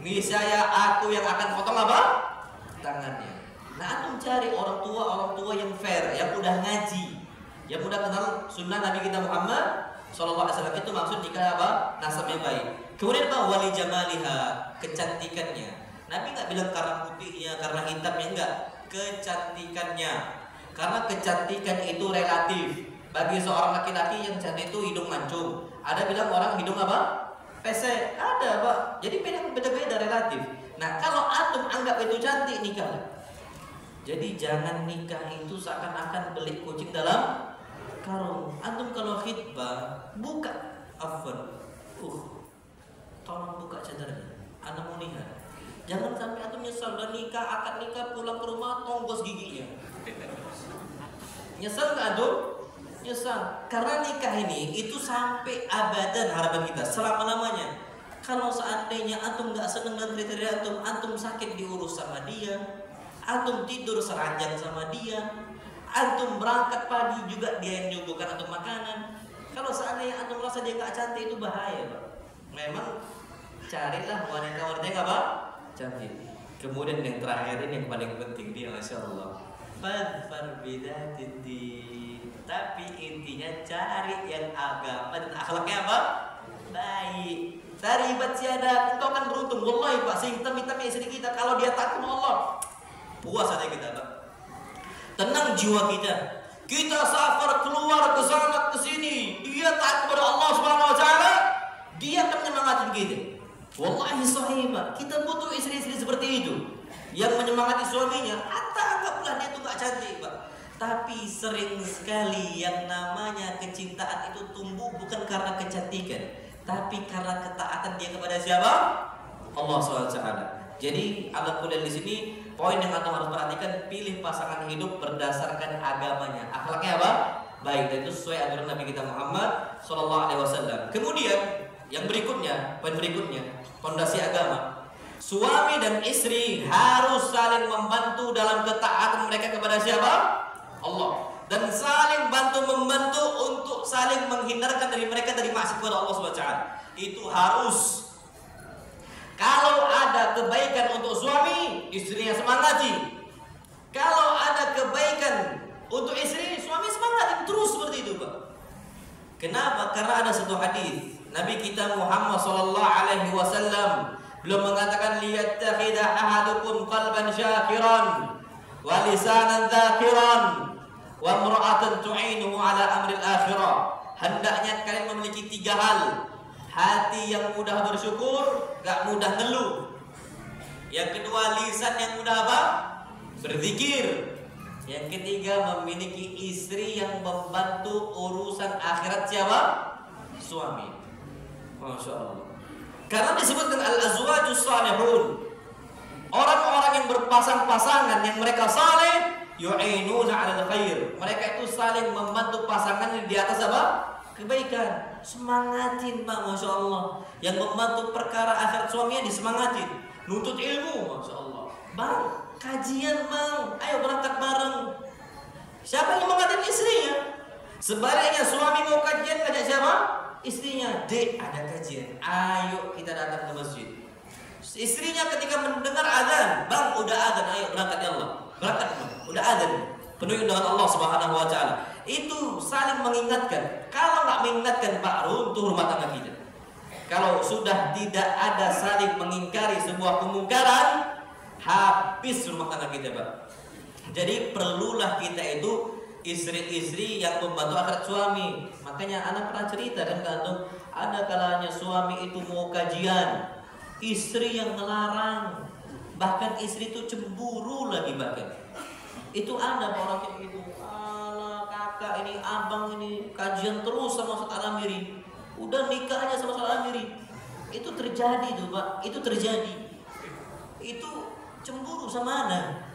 B: niscaya aku yang akan potong apa? Tangannya. Nah, antum cari orang tua yang fair, yang udah ngaji, yang udah kenal sunnah Nabi kita Muhammad SAW. Itu maksud jika apa? Nasabnya baik. Kemudian apa? Wali jamaliha, kecantikannya. Nabi nggak bilang karena putihnya, karena hitamnya, enggak. Kecantikannya. Karena kecantikan itu relatif. Bagi seorang laki-laki yang cantik itu hidung mancung. Ada bilang orang hidung apa? Pesek. Ada Pak. Jadi beda-beda relatif. Nah, kalau antum anggap itu cantik, nikah. Jadi jangan nikah itu seakan-akan beli kucing dalam karung. Antum kalau khitbah buka afwan, tolong buka cadarnya, anak mau nikah. Jangan sampai antum nyesal dan nikah, akad nikah, pulang ke rumah tonggos giginya. Nyesal nggak antum? Nyesal. Karena nikah ini itu sampai abadan harapan kita, selama-lamanya. Kalau seandainya antum nggak seneng dengan kriteria antum sakit diurus sama dia, antum tidur seranjang sama dia, Antum berangkat pagi juga dia yang nyuguhkan antum makanan. Kalau seandainya antum merasa dia nggak cantik itu bahaya, Pak. Memang carilah wanita-wanita yang apa? Cantik. Kemudian yang terakhir ini yang paling penting dia, Masya Allah. Fadfar bidatid. Tapi intinya cari yang agama dan akhlaknya apa? Baik. Taribat siadat, engkau akan beruntung. Wallahi Pak, sehitam-hitam istri kita kalau dia takut Allah, puas hati kita, Pak. Tenang jiwa kita. Kita safar keluar ke sana ke sini, dia taat kepada Allah Subhanahu wa taala, dia akan menyemangati kita. Wallahi sahih, Pak. Kita butuh istri-istri seperti itu yang menyemangati suaminya. Atau anggaplah dia tuh gak cantik, Pak. Tapi sering sekali yang namanya kecintaan itu tumbuh bukan karena kecantikan, tapi karena ketaatan dia kepada siapa? Allah SWT. Jadi ala kulli di sini poin yang antum harus perhatikan, pilih pasangan hidup berdasarkan agamanya, akhlaknya apa? Baik, dan itu sesuai ajaran Nabi kita Muhammad SAW. Kemudian yang berikutnya, poin berikutnya, fondasi agama. Suami dan istri harus saling membantu dalam ketaatan mereka kepada siapa? Allah. Dan saling bantu-membantu untuk saling menghindarkan dari mereka dari maksiat kepada Allah SWT. Itu harus. Kalau ada kebaikan untuk suami, istrinya semangati. Kalau ada kebaikan untuk istri, suami semangati terus seperti itu, Pak. Kenapa? Karena ada satu hadis Nabi kita Muhammad SAW belum mengatakan liyattakhidha ahadukum qalban syakiran wa lisanan dzakiran wa imra'atan tu'inuhu ala amril akhirah. Hendaknya kalian memiliki 3 hal. Hati yang mudah bersyukur, gak mudah ngeluh. Yang kedua, lisan yang mudah apa? Berzikir. Yang ketiga, memiliki istri yang membantu urusan akhirat siapa? Suami. Masya Allah. Karena disebutkan al-azwajus salihun, orang-orang yang berpasang-pasangan yang mereka saleh, yu'inuna 'alal khair. Mereka itu saling membantu pasangan di atas apa? Kebaikan. Semangatin, Pak, Masya Allah. Yang membantu perkara akhirat suaminya disemangatin. Nuntut ilmu, Masya Allah. Bang, kajian bang, ayo berangkat bareng. Siapa yang memanfaatkan istrinya? Sebaliknya suami mau kajian, ngajak siapa? Istrinya. Dek, ada kajian, ayo kita datang ke masjid. Istrinya ketika mendengar azan, bang udah azan, ayo berangkat ya Allah. Berangkat, bang, udah azan. Penuhi dengan Allah Subhanahu wa taala. Itu saling mengingatkan. Kalau nggak mengingatkan, Pak, runtuh rumah tangga kita. Kalau sudah tidak ada saling mengingkari sebuah kemungkaran, habis rumah tangga kita, Pak. Jadi perlulah kita itu istri-istri yang membantu akhirat suami. Makanya anak pernah cerita kan kantung, ada kalanya suami itu mau kajian, istri yang melarang, bahkan istri itu cemburu lagi bahkan. Itu ada orang kayak gitu. Alah kakak ini, abang ini kajian terus sama Ustaz Al-Amiri, udah nikah aja sama Ustaz Al-Amiri. Itu terjadi tuh, Pak. Itu terjadi. Itu cemburu sama anak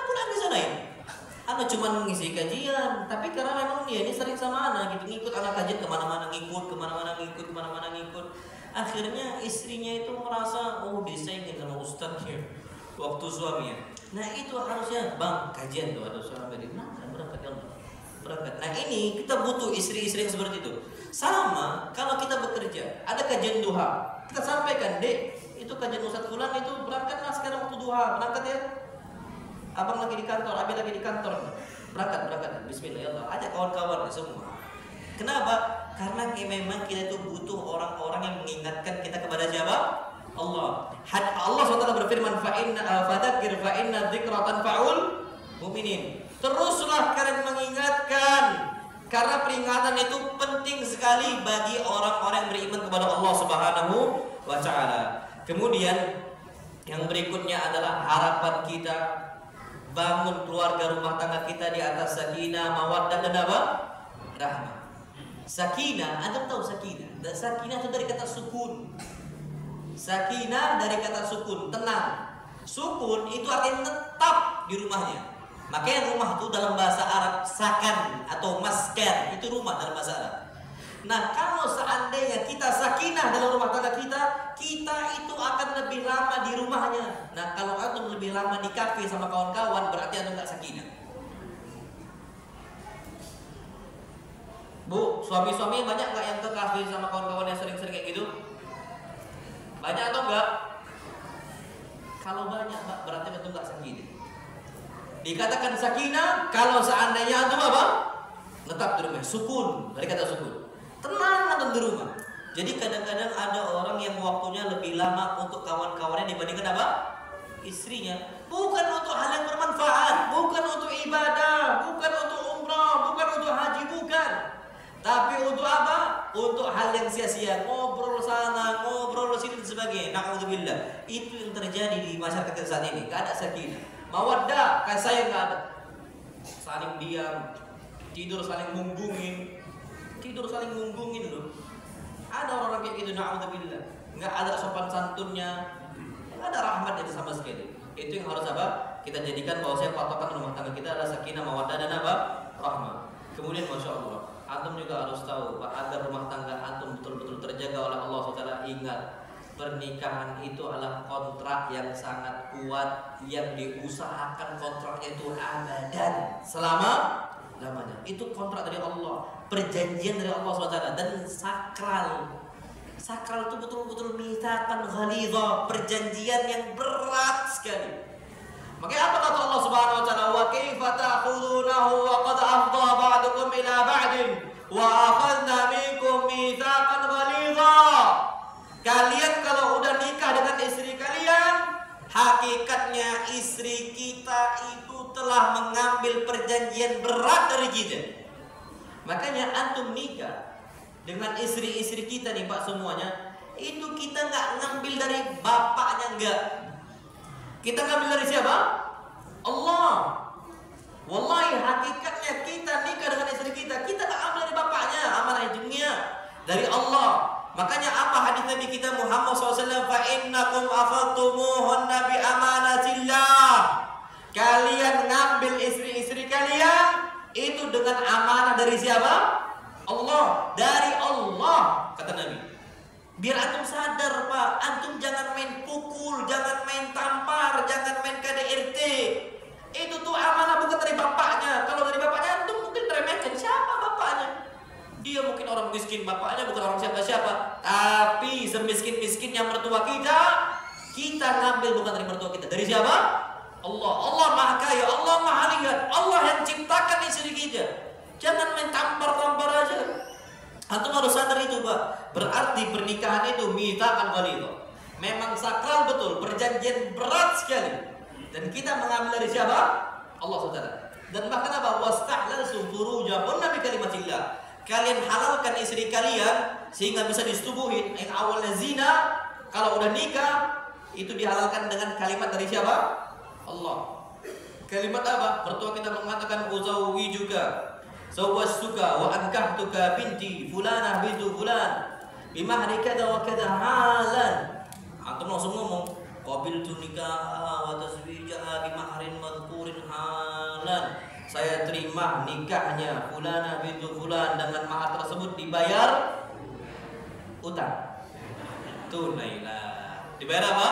B: pun di sana ya. Anak cuma mengisi kajian, tapi karena memang dia ini sering sama anak gitu, ngikut anak kajian kemana-mana ngikut. Akhirnya istrinya itu merasa, oh disaingin sama ustadznya waktu suaminya. Nah itu harusnya, bang kajian tuh ada suara dari mana, berangkat ya Allah, berangkat. Nah ini kita butuh istri-istri yang seperti itu. Sama kalau kita bekerja, ada kajian duha, kita sampaikan, dek itu kajian Ustadz Fulan itu berangkatlah sekarang waktu duha, berangkat ya. Abang lagi di kantor, abi lagi di kantor, berangkat. Bismillah ya Allah, ajak kawan-kawan semua. Kenapa? Karena memang kita itu butuh orang-orang yang mengingatkan kita kepada siapa? Allah. Allah SWT berfirman, fadzakir fa inna dzikra tanfa'ul mu'minin. Teruslah kalian mengingatkan, karena peringatan itu penting sekali bagi orang-orang yang beriman kepada Allah Subhanahu wa taala. Kemudian yang berikutnya adalah harapan kita bangun keluarga rumah tangga kita di atas sakinah, mawaddah dan apa? Rahmah. Sakinah, Anda tahu sakinah? Dan sakinah itu dari kata sukun. Sakinah dari kata sukun, tenang. Sukun itu artinya tetap di rumahnya. Makanya rumah itu dalam bahasa Arab sakan atau maskan, itu rumah dalam bahasa Arab. Nah, kalau seandainya kita sakinah dalam rumah tangga kita itu akan lebih lama di rumahnya. Nah, kalau antum lebih lama di kafe sama kawan-kawan, berarti antum nggak sakinah. suami-suami banyak nggak yang kekasih sama kawan-kawan yang sering-sering kayak gitu? Banyak atau enggak? Kalau banyak Mbak, berarti itu enggak sakinah. Dikatakan sakinah kalau seandainya antum apa? Tetap di rumah, sukun, dari kata sukun. Tenang antum di rumah. Jadi kadang-kadang ada orang yang waktunya lebih lama untuk kawan-kawannya dibandingkan apa? Istrinya. Bukan untuk hal yang bermanfaat, bukan untuk ibadah, bukan untuk umrah, bukan untuk haji, bukan. Tapi untuk apa? Untuk hal yang sia-sia, ngobrol sana, ngobrol sini dan sebagainya. Na'udzubillah. Itu yang terjadi di masyarakat kita saat ini. Gak ada sakinah. Mawaddah, kasih sayang gak ada. Saling diam, tidur saling munggungin. Tidur saling munggungin loh. Ada orang-orang kayak gitu, na'udzubillah. Gak ada sopan santunnya, gak ada rahmat itu sama sekali. Itu yang harus apa? Kita jadikan bahwa patokan rumah tangga kita adalah sakinah, mawaddah dan apa? Rahmat. Kemudian Masya Allah, antum juga harus tahu bahwa agar rumah tangga antum betul-betul terjaga oleh Allah SWT. Ingat, pernikahan itu adalah kontrak yang sangat kuat, yang diusahakan kontraknya itu abadan, selama-lamanya. Itu kontrak dari Allah, perjanjian dari Allah SWT, dan sakral. Sakral itu betul-betul mitsaqan ghalidha, perjanjian yang berat sekali. Makanya apa kata Allah Subhanahu wa taala, wa kaifa ta'khudunahu wa qad afdha ba'dukum ila ba'din wa akhadna minkum mitsaqan ghalidha. Kalian kalau udah nikah dengan istri kalian, hakikatnya istri kita itu telah mengambil perjanjian berat dari kita. Makanya antum nikah dengan istri-istri kita nih Pak semuanya, itu kita nggak ngambil dari bapaknya, enggak. Kita ngambil dari siapa? Allah. Wallahi hakikatnya kita nikah dengan istri kita nggak ambil dari bapaknya, amanah dunia dari Allah. Makanya apa hadis Nabi kita Muhammad SAW? Fa innakum akhadtumuhunna bi amanatillah. Kalian ngambil istri-istri kalian itu dengan amanah dari siapa? Allah, dari Allah, kata Nabi. Biar antum sadar Pak, antum jangan main pukul, jangan main tampar, jangan main KDRT. Itu tuh amanah bukan dari bapaknya. Kalau dari bapaknya antum mungkin remehkan. Siapa bapaknya? Dia mungkin orang miskin, bapaknya bukan orang siapa-siapa. Tapi semiskin-miskinnya mertua kita ngambil bukan dari mertua kita. Dari siapa? Allah. Allah Maha Kaya, Allah Maha Lihat, Allah yang ciptakan istri kita. Jangan main tampar-tampar aja. Antum harus sadar itu Pak. Berarti pernikahan itu mitsaqan ghalidha. Memang sakral betul, perjanjian berat sekali. Dan kita mengambil dari siapa? Allah SWT. Dan bahkan apa? Wastahlaltum furujahunna bi kalimatillah. Kalian halalkan istri kalian sehingga bisa disetubuhin. Yang awalnya zina, kalau udah nikah itu dihalalkan dengan kalimat dari siapa? Allah. Kalimat apa? Mertua kita mengatakan uzawi juga. Zawwajtuka wa ankahtuka binti fulanah bintu fulan bimahri kada wa kada halan. Antum langsung ngomong qabiltu nikah wa tazwijaha bimahrin madhkurin halan. Saya terima nikahnya fulanah bintu fulan dengan mahar tersebut dibayar utang. Tunai lah. Dibayar apa?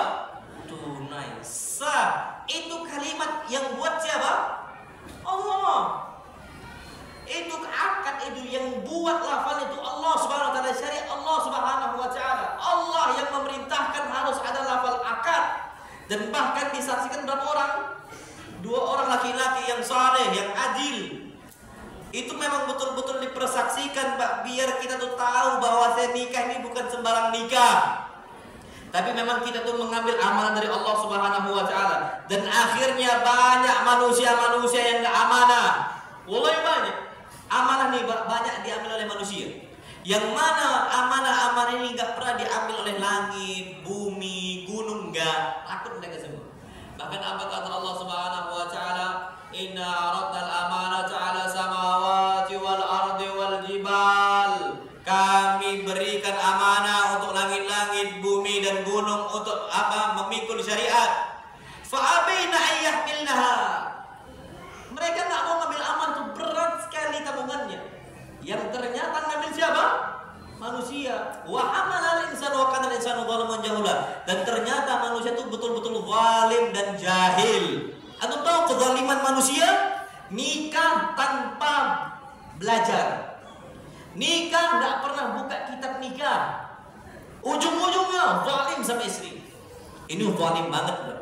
B: Tunai. Sah. Itu kalimat yang buat siapa? Allah. Itu akad itu yang buat lafal itu Allah Subhanahu wa taala, syariat Allah Subhanahu wa taala. Allah yang memerintahkan harus ada lafal akad. Dan bahkan disaksikan berapa orang? 2 orang laki-laki yang saleh, yang adil. Itu memang betul-betul dipersaksikan Pak, biar kita tuh tahu bahwa nikah ini bukan sembarang nikah. Tapi memang kita tuh mengambil amanah dari Allah Subhanahu wa taala. Dan akhirnya banyak manusia-manusia yang enggak amanah. Wallahi banyak. Amanah nih banyak diambil oleh manusia. Yang mana amanah-amanah ini nggak pernah diambil oleh langit, bumi, gunung, nggak. Takut mereka semua. Bahkan apa kata Allah Subhanahu wa taala? Inna aradna al-amanata 'ala samawati wal ardi wal jibal. Kami berikan amanah untuk langit-langit, bumi dan gunung untuk apa? Memikul syariat. Fa abaina ayyahmilnaha. Mereka nggak mau ngambil aman, tuh berat sekali tabungannya. Yang ternyata ngambil siapa? Manusia. Wa hamalal insanu wa kana al-insanu zaluman jahula. Dan ternyata manusia itu betul-betul zalim dan jahil. Antum tahu kezaliman manusia? Nikah tanpa belajar. Nikah nggak pernah buka kitab nikah. Ujung-ujungnya zalim sama istri. Ini zalim banget, bro.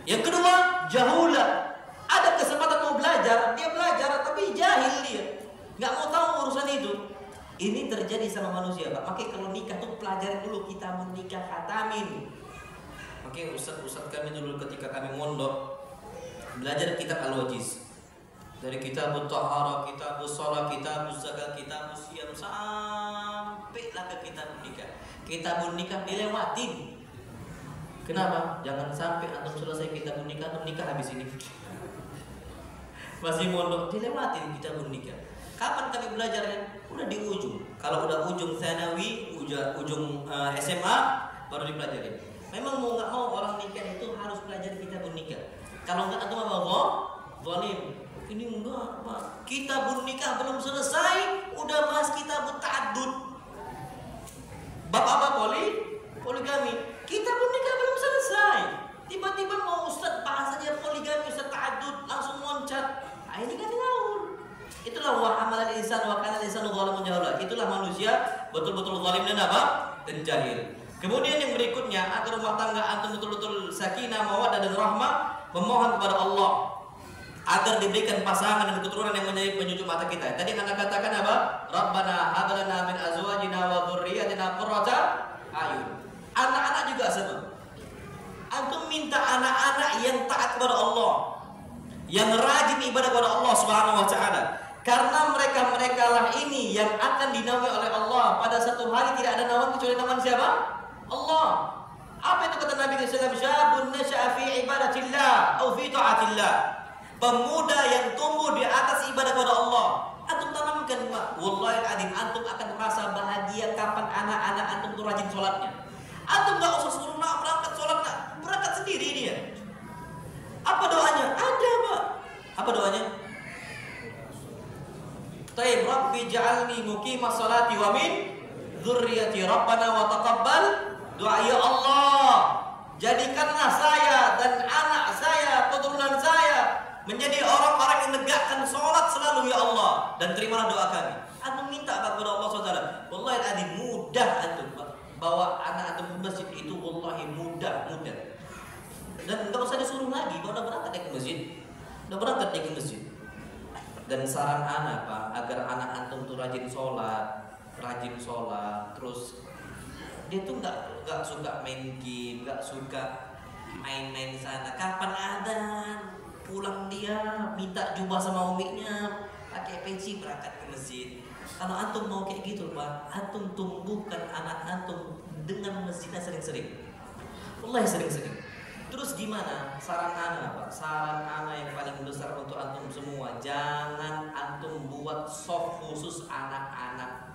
B: Yang kedua, jahula. Ada kesempatan mau belajar, dia belajar tapi jahil dia. Nggak mau tahu urusan itu. Ini terjadi sama manusia, Pak. Makanya kalau nikah tuh pelajarin dulu, kita menikah khatamin. Makanya ustaz-ustaz kami dulu ketika kami mondok belajar kitab Al-Wajiz. Dari kitab Taharah, kitab Shalah, kitab Zakat, kitab Siyam sampailah ke kitab nikah. Kitab nikah dilewatin. Kenapa? Jangan sampai antum selesai kitab nikah, antum nikah habis ini. Masih mondok dilewatin kitab nikah. Kapan kami belajarnya? Udah di ujung. Kalau udah ujung tsanawi, ujung SMA baru dipelajari. Memang mau nggak mau orang nikah itu harus belajar kitab nikah. Kalau nggak antum apa? Zalim. Ini enggak, Pak. Kitab nikah belum selesai, udah bahas kitab ta'addud. Bab apa? Poligami. Kitab nikah belum selesai. Tiba-tiba mau ustaz bahas aja poligami, ustaz ta'addud, langsung loncat. Nah, ini kan ngawur. Itulah wa amal al-insan wa kana al-insanu zalimun jahula. Itulah manusia betul-betul zalim dan apa? Dan jahil. Kemudian yang berikutnya, agar rumah tangga antum betul-betul sakinah, mawaddah dan rahmah, memohon kepada Allah agar diberikan pasangan dan keturunan yang menjadi penjujuk mata kita. Tadi Anda katakan apa? Rabbana hab lana min azwajina wa dzurriyyatina qurrata a'yun. Anak-anak juga sama. Antum minta anak-anak yang taat kepada Allah, yang rajin ibadah kepada Allah Subhanahu wa taala. Karena mereka lah ini yang akan dinaungi oleh Allah. Pada satu hari tidak ada naungan kecuali naungan siapa? Allah. Apa itu kata Nabi sallallahu alaihi wasallam? Syabun nasha'a fi ibadatillah atau fi taatillah. Pemuda yang tumbuh di atas ibadah kepada Allah. Antum tanamkan, Pak. Wallahi adim, antum akan merasa bahagia kapan anak-anak antum tuh rajin sholatnya. Antum gak usah suruh nak berangkat sholat, nak berangkat sendiri dia. Apa doanya? Ada, Pak. Apa doanya? Taib Rabbi ja'alni muqimas salati wa min dzurriyyati Rabbana wa taqabbal doa. Ya Allah, jadikanlah saya dan anak saya, keturunan saya menjadi orang-orang yang menegakkan sholat selalu ya Allah, dan terimalah doa kami. Antum minta kepada Allah SWT. Wallahi adzim, mudah antum bawa anak antum ke masjid itu, wallahi mudah. Dan enggak usah disuruh lagi, udah berangkat dia ke masjid. Dan saran anak, Pak, agar anak antum tuh rajin sholat, terus dia tuh nggak suka main game, nggak suka main-main sana. Kapan adzan pulang dia minta jubah sama uminya, pakai peci berangkat ke masjid. Kalau antum mau kayak gitu, Pak, antum tumbuhkan anak antum dengan masjidnya sering-sering. Wallahi sering-sering. Terus gimana saran anak, Pak? Saran anak yang paling besar untuk antum semua, jangan antum buat soft khusus anak-anak.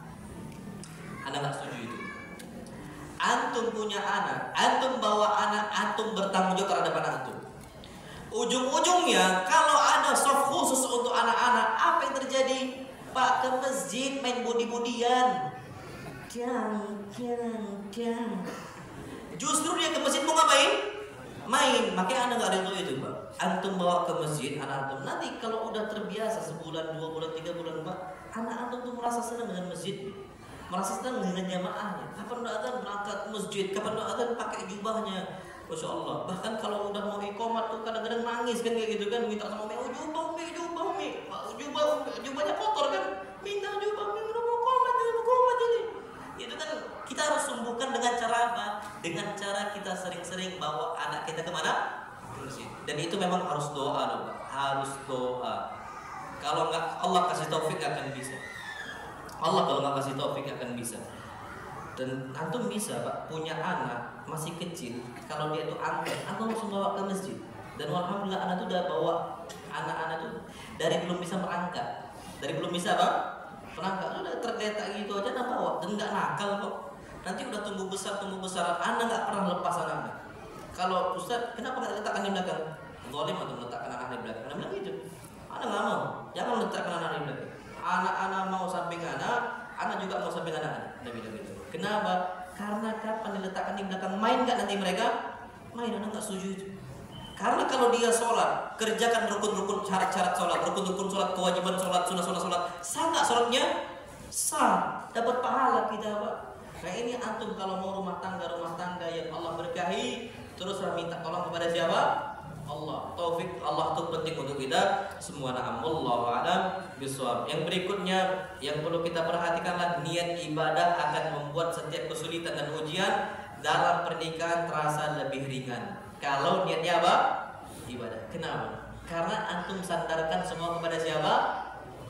B: Anak nggak setuju itu. Antum punya anak, antum bawa anak antum bertanggung jawab terhadap anak antum. Ujung-ujungnya kalau ada soft khusus untuk anak-anak, apa yang terjadi? Pak, ke masjid main body-bodyan. Justru dia ke masjid mau ngapain? Main. Makanya Anda nggak ada itu, Pak. Antum bawa ke masjid anak antum. Nanti kalau udah terbiasa sebulan, 2 bulan, 3 bulan, Pak, anak antum tuh merasa senang dengan masjid, merasa senang dengan jamaahnya. Kapan udah adzan berangkat ke masjid, kapan udah adzan pakai jubahnya. Masya Allah. Bahkan kalau udah mau iqamat tuh kadang-kadang nangis kan kayak gitu kan, minta sama Umi, jubahnya kotor kan, minta jubah, mau komat ini. Itu kan kita harus sembuhkan dengan cara apa? Dengan cara kita sering-sering bawa anak kita kemana? Ke masjid. Dan itu memang harus doa loh, Pak. Harus doa. Kalau nggak Allah kasih taufik akan bisa. Kalau nggak kasih taufik akan bisa. Dan antum bisa, Pak, punya anak masih kecil, kalau dia itu angkat, antum langsung bawa ke masjid. Dan alhamdulillah anak itu udah bawa anak-anak tuh dari belum bisa merangkak, dari belum bisa apa? Merangkak, udah tergeletak gitu aja anak bawa dan nggak nakal kok. Nanti udah tumbuh besar, anak nggak pernah lepas anaknya. Kalau Ustaz, kenapa nggak letakkan di belakang? Zalim atau meletakkan anak di belakang? Anak bilang gitu. Anak nggak mau, jangan letakkan anak di belakang. Anak-anak mau samping anak juga mau samping anak. Nabi bilang gitu. Kenapa? Karena kapan diletakkan di belakang, main nggak nanti mereka? Main, anak nggak setuju itu. Karena kalau dia sholat, kerjakan rukun-rukun syarat-syarat sholat, rukun-rukun sholat, kewajiban sholat, sunnah sholat, sah nggak sholatnya? sah, dapat pahala kita Pak. Nah ini antum kalau mau rumah tangga yang Allah berkahi, teruslah minta tolong kepada siapa? Allah. Taufik Allah itu penting untuk kita semua. Wallahu a'lam bishawab. Yang berikutnya yang perlu kita perhatikanlah, niat ibadah akan membuat setiap kesulitan dan ujian dalam pernikahan terasa lebih ringan. Kalau niatnya apa? Ibadah. Kenapa? Karena antum sandarkan semua kepada siapa?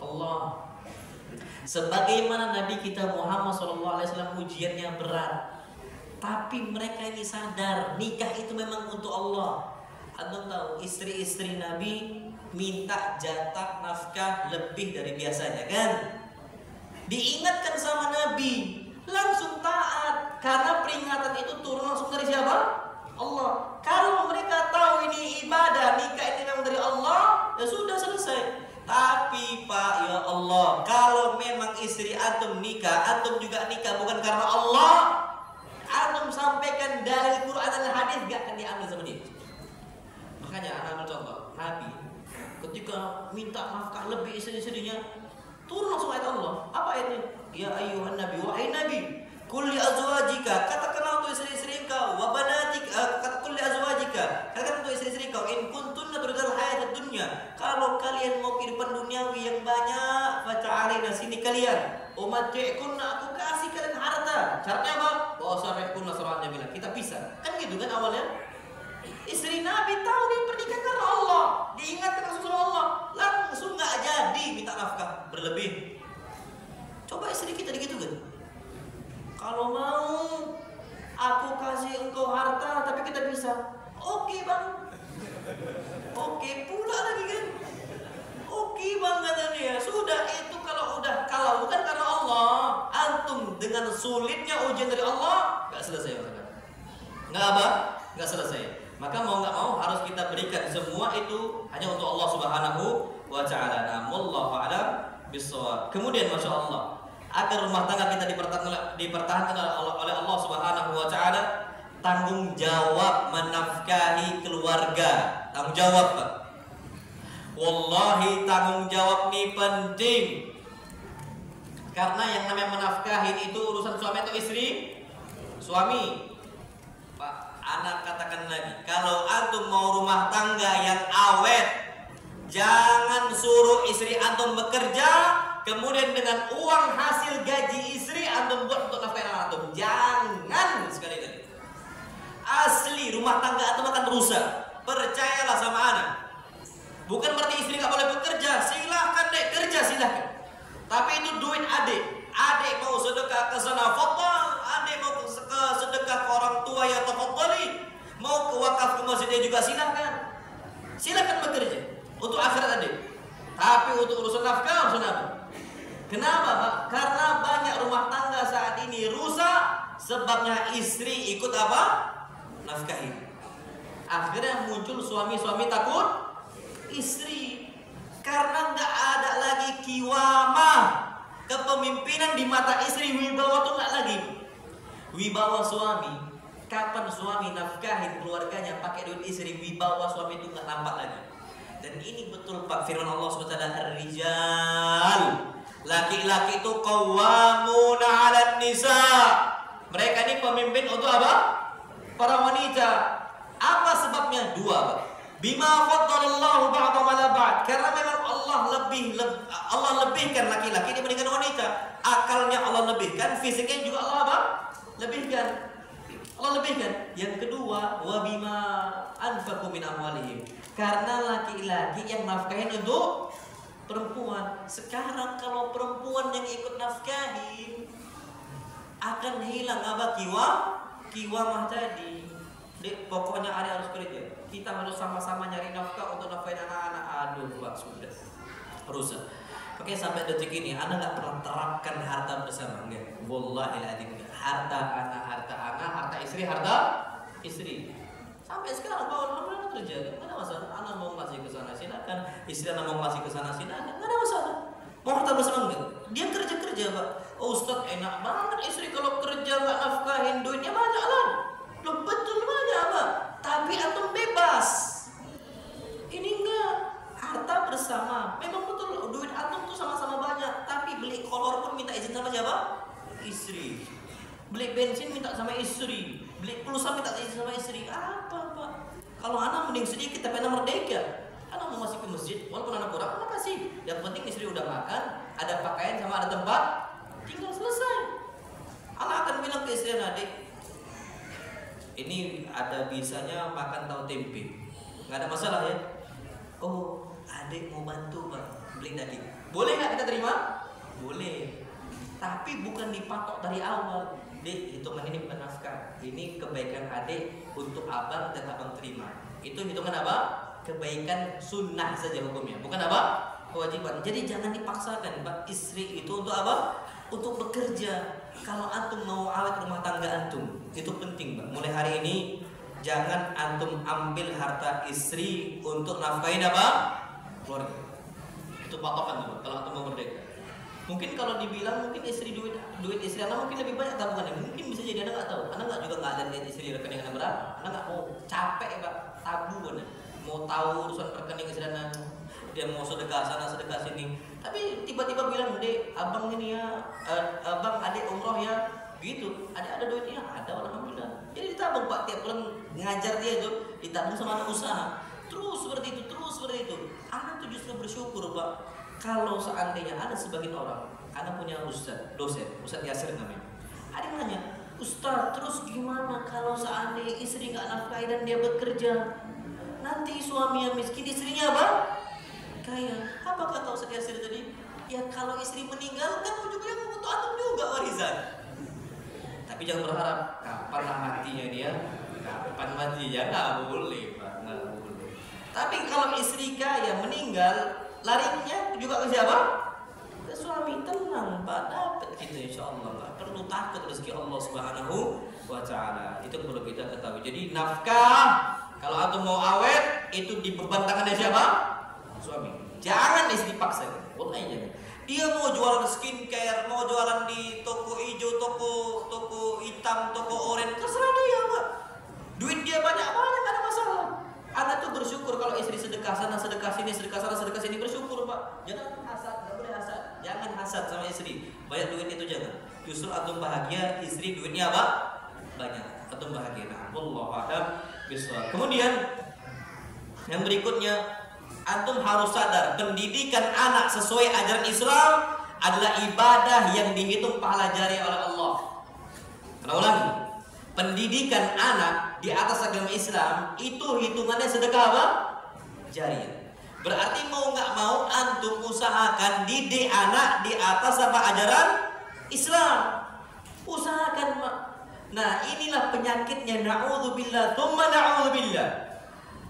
B: Allah. Sebagaimana Nabi kita Muhammad SAW ujiannya berat, tapi mereka ini sadar nikah itu memang untuk Allah. Antum tahu istri-istri Nabi minta jatah nafkah lebih dari biasanya kan? Diingatkan sama Nabi, langsung taat karena peringatan itu turun langsung dari siapa? Allah. Kalau mereka tahu ini ibadah, nikah ini memang dari Allah, ya sudah selesai. Tapi Pak, ya Allah, kalau memang istri antum nikah, antum juga nikah bukan karena Allah, antum sampaikan dalil Quran dan hadis gak akan diambil sama dia. Makanya anak ambil contoh Nabi ketika minta nafkah lebih istri-istrinya, turun langsung ayat Allah. Apa ayatnya? Ya ayyuhan nabi, wahai nabi, kulli azwajika, katakanlah untuk istri-istri engkau, wa banatik, kulli azwajika, katakan untuk istri-istri engkau, in kuntunna turidul hayatad dunya, kalau kalian mau kehidupan duniawi yang banyak, fata'alina, sini kalian, umatti'kunna, aku kasih kalian harta. Caranya apa? Wa usarrihkunna sarahan jamila. Kita pisah. Kan gitu kan awalnya? Istri Nabi tahu dia pernikahan karena Allah, diingatkan langsung sama Allah, langsung nggak jadi minta nafkah berlebih. Coba istri kita gitu kan? Kalau mau aku kasih engkau harta, tapi kita bisa. Oke bang, oke pula lagi kan? Oke bang katanya. Sudah itu kalau bukan karena Allah, antum dengan sulitnya ujian dari Allah nggak selesai nggak apa? Nggak selesai. Maka mau nggak mau harus kita berikan semua itu hanya untuk Allah Subhanahu wa Ta'ala. Wallahu a'lam bishawab. Kemudian masya Allah, agar rumah tangga kita dipertahankan oleh Allah Subhanahu wa Ta'ala, tanggung jawab menafkahi keluarga. Tanggung jawab Pak. Wallahi tanggung jawab ini penting. Karena yang namanya menafkahi itu urusan suami atau istri? Suami. Anak katakan lagi, kalau antum mau rumah tangga yang awet, jangan suruh istri antum bekerja, kemudian dengan uang hasil gaji istri antum buat untuk nafkahin anak antum. Jangan sekali-kali. Asli rumah tangga antum akan rusak. Percayalah sama anak. Bukan berarti istri nggak boleh bekerja, silahkan dek kerja silahkan. Tapi itu duit adik. Adik mau sedekah ke sana, fadhal. Adik mau ke sedekah ke orang tua ya tafadhali. Mau ke wakaf ke masjidnya juga silahkan. Silahkan bekerja untuk akhirat adik. Tapi untuk urusan nafkah urusan apa? Kenapa Pak? Karena banyak rumah tangga saat ini rusak, sebabnya istri ikut apa? Nafkahi. Akhirnya muncul suami-suami takut istri karena nggak ada lagi kiwamah. Kepemimpinan di mata istri, wibawa tuh nggak lagi. Wibawa suami, kapan suami nafkahin keluarganya pakai duit istri, wibawa suami itu nggak nampak lagi. Dan ini betul Pak firman Allah SWT, ar-rijal, laki-laki itu qawwamuna 'alan nisa. Mereka ini pemimpin untuk apa? Para wanita. Apa sebabnya? Dua Pak. Bima faddalallahu ba'dahum 'ala ba'd. Karena memang Allah lebihkan laki-laki dibandingkan wanita. Akalnya Allah lebihkan, fisiknya juga Allah apa? Lebihkan. Allah lebihkan. Yang kedua, wa bima anfaqu min amwalihim. Karena laki-laki yang nafkahin untuk perempuan. Sekarang kalau perempuan yang ikut nafkahin, akan hilang apa? Kiwamah tadi. Dek, pokoknya ada harus kerja. Kita harus sama-sama nyari nafkah untuk nafkahin anak-anak. Aduh Pak, sudah rusak. Oke, sampai detik ini Anda nggak pernah terapkan harta bersama, enggak? Wallahiladzim. Harta anak, harta istri, Sampai sekarang Pak, alhamdulillah terjadi. Nggak ada masalah. Anak mau ngasih ke sana silakan, istri anak mau ngasih ke sana silakan. Nggak ada masalah. Mau harta bersama enggak? Dia kerja Pak. Oh, Ustaz, enak banget istri kalau kerja nggak nafkahin, duitnya banyak lah. Loh, betul banyak Pak. Tapi antum bebas. Ini enggak. Harta bersama. Memang betul duit antum tuh sama-sama banyak, tapi beli kolor pun minta izin istri, beli bensin minta sama istri, beli pulsa minta sama istri. Apa Pak? Kalau anak mending sedikit tapi anak merdeka. Anak mau masih ke masjid, walaupun anak kurang, apa sih? Yang penting istri udah makan, ada pakaian sama ada tempat, tinggal selesai. Anak akan bilang ke istri, adik, ini ada bisanya makan tahu tempe, nggak ada masalah ya? Oh, adik mau bantu Pak, beli daging. Boleh nggak kita terima? Boleh. Tapi bukan dipatok dari awal. Dek, hitungan ini bukan nafkah. Ini kebaikan adik untuk abang dan abang terima. Itu hitungan apa? Kebaikan sunnah saja hukumnya. Bukan apa? Kewajiban. Jadi jangan dipaksakan, Pak. Istri itu untuk apa? Untuk bekerja. Kalau antum mau awet rumah tangga antum, itu penting, Pak. Mulai hari ini jangan antum ambil harta istri untuk nafkahin apa? Keluarga. Itu patokan tuh, Pak, kalau antum mau merdeka. Mungkin kalau dibilang mungkin istri duit istri anak mungkin lebih banyak tabungannya. Mungkin bisa jadi anak nggak tahu. Anak nggak juga nggak ada lihat istri rekening anak berapa. Anak nggak mau capek Pak tabungan. Mau tahu urusan rekening istri anak. Dia mau sedekah sana sedekah sini. Tapi tiba-tiba bilang, Dek, abang ini ya, abang adik umroh ya. Gitu. Ada duitnya? Ada, alhamdulillah. Jadi ditabung Pak tiap bulan ngajar dia itu ditabung sama anak usaha. Terus seperti itu. Anak tuh justru bersyukur Pak. Kalau seandainya ada sebagian orang, anak punya dosen Yasir namanya. Ada yang nanya, Ustaz, terus gimana kalau seandainya istri nggak nafkahi dan dia bekerja? Nanti suami yang miskin, istrinya apa? Kaya. Apa kata Ustaz Yasir tadi? Ya kalau istri meninggal kan ujungnya untuk antum juga warisan. Tapi jangan berharap kapan lah matinya dia, kapan matinya nggak boleh Pak, nggak boleh. Tapi kalau istri kaya meninggal, larinya juga ke siapa? Ke suami. Tenang Pak, dapat kita insya Allah. Nggak perlu takut rezeki Allah Subhanahu wa Ta'ala. Itu perlu kita ketahui. Jadi nafkah kalau antum mau awet itu dibeban tangannya siapa? Suami. Jangan istri paksa. Wallahi jangan. Dia mau jualan skincare, mau jualan di toko hijau, toko hitam, toko oranye, terserah dia Pak. Duit dia banyak nggak ada masalah. Anak tuh bersyukur kalau istri sedekah sana, sedekah sini, sedekah sana, sedekah sini, bersyukur Pak. Jangan hasad, nggak boleh hasad. Jangan hasad sama istri. Banyak duit itu jangan. Justru antum bahagia, istri duitnya apa? Banyak. Antum bahagia. Nah, wallahu a'lam bishawab. Kemudian yang berikutnya, antum harus sadar pendidikan anak sesuai ajaran Islam adalah ibadah yang dihitung pahala jariah oleh Allah. Karena ulangi, pendidikan anak di atas agama Islam itu hitungannya sedekah apa? Jariah. Berarti mau nggak mau antum usahakan didik anak di atas apa ajaran Islam. Usahakan Pak. Nah inilah penyakitnya, na'udzubillah tsumma na'udzubillah.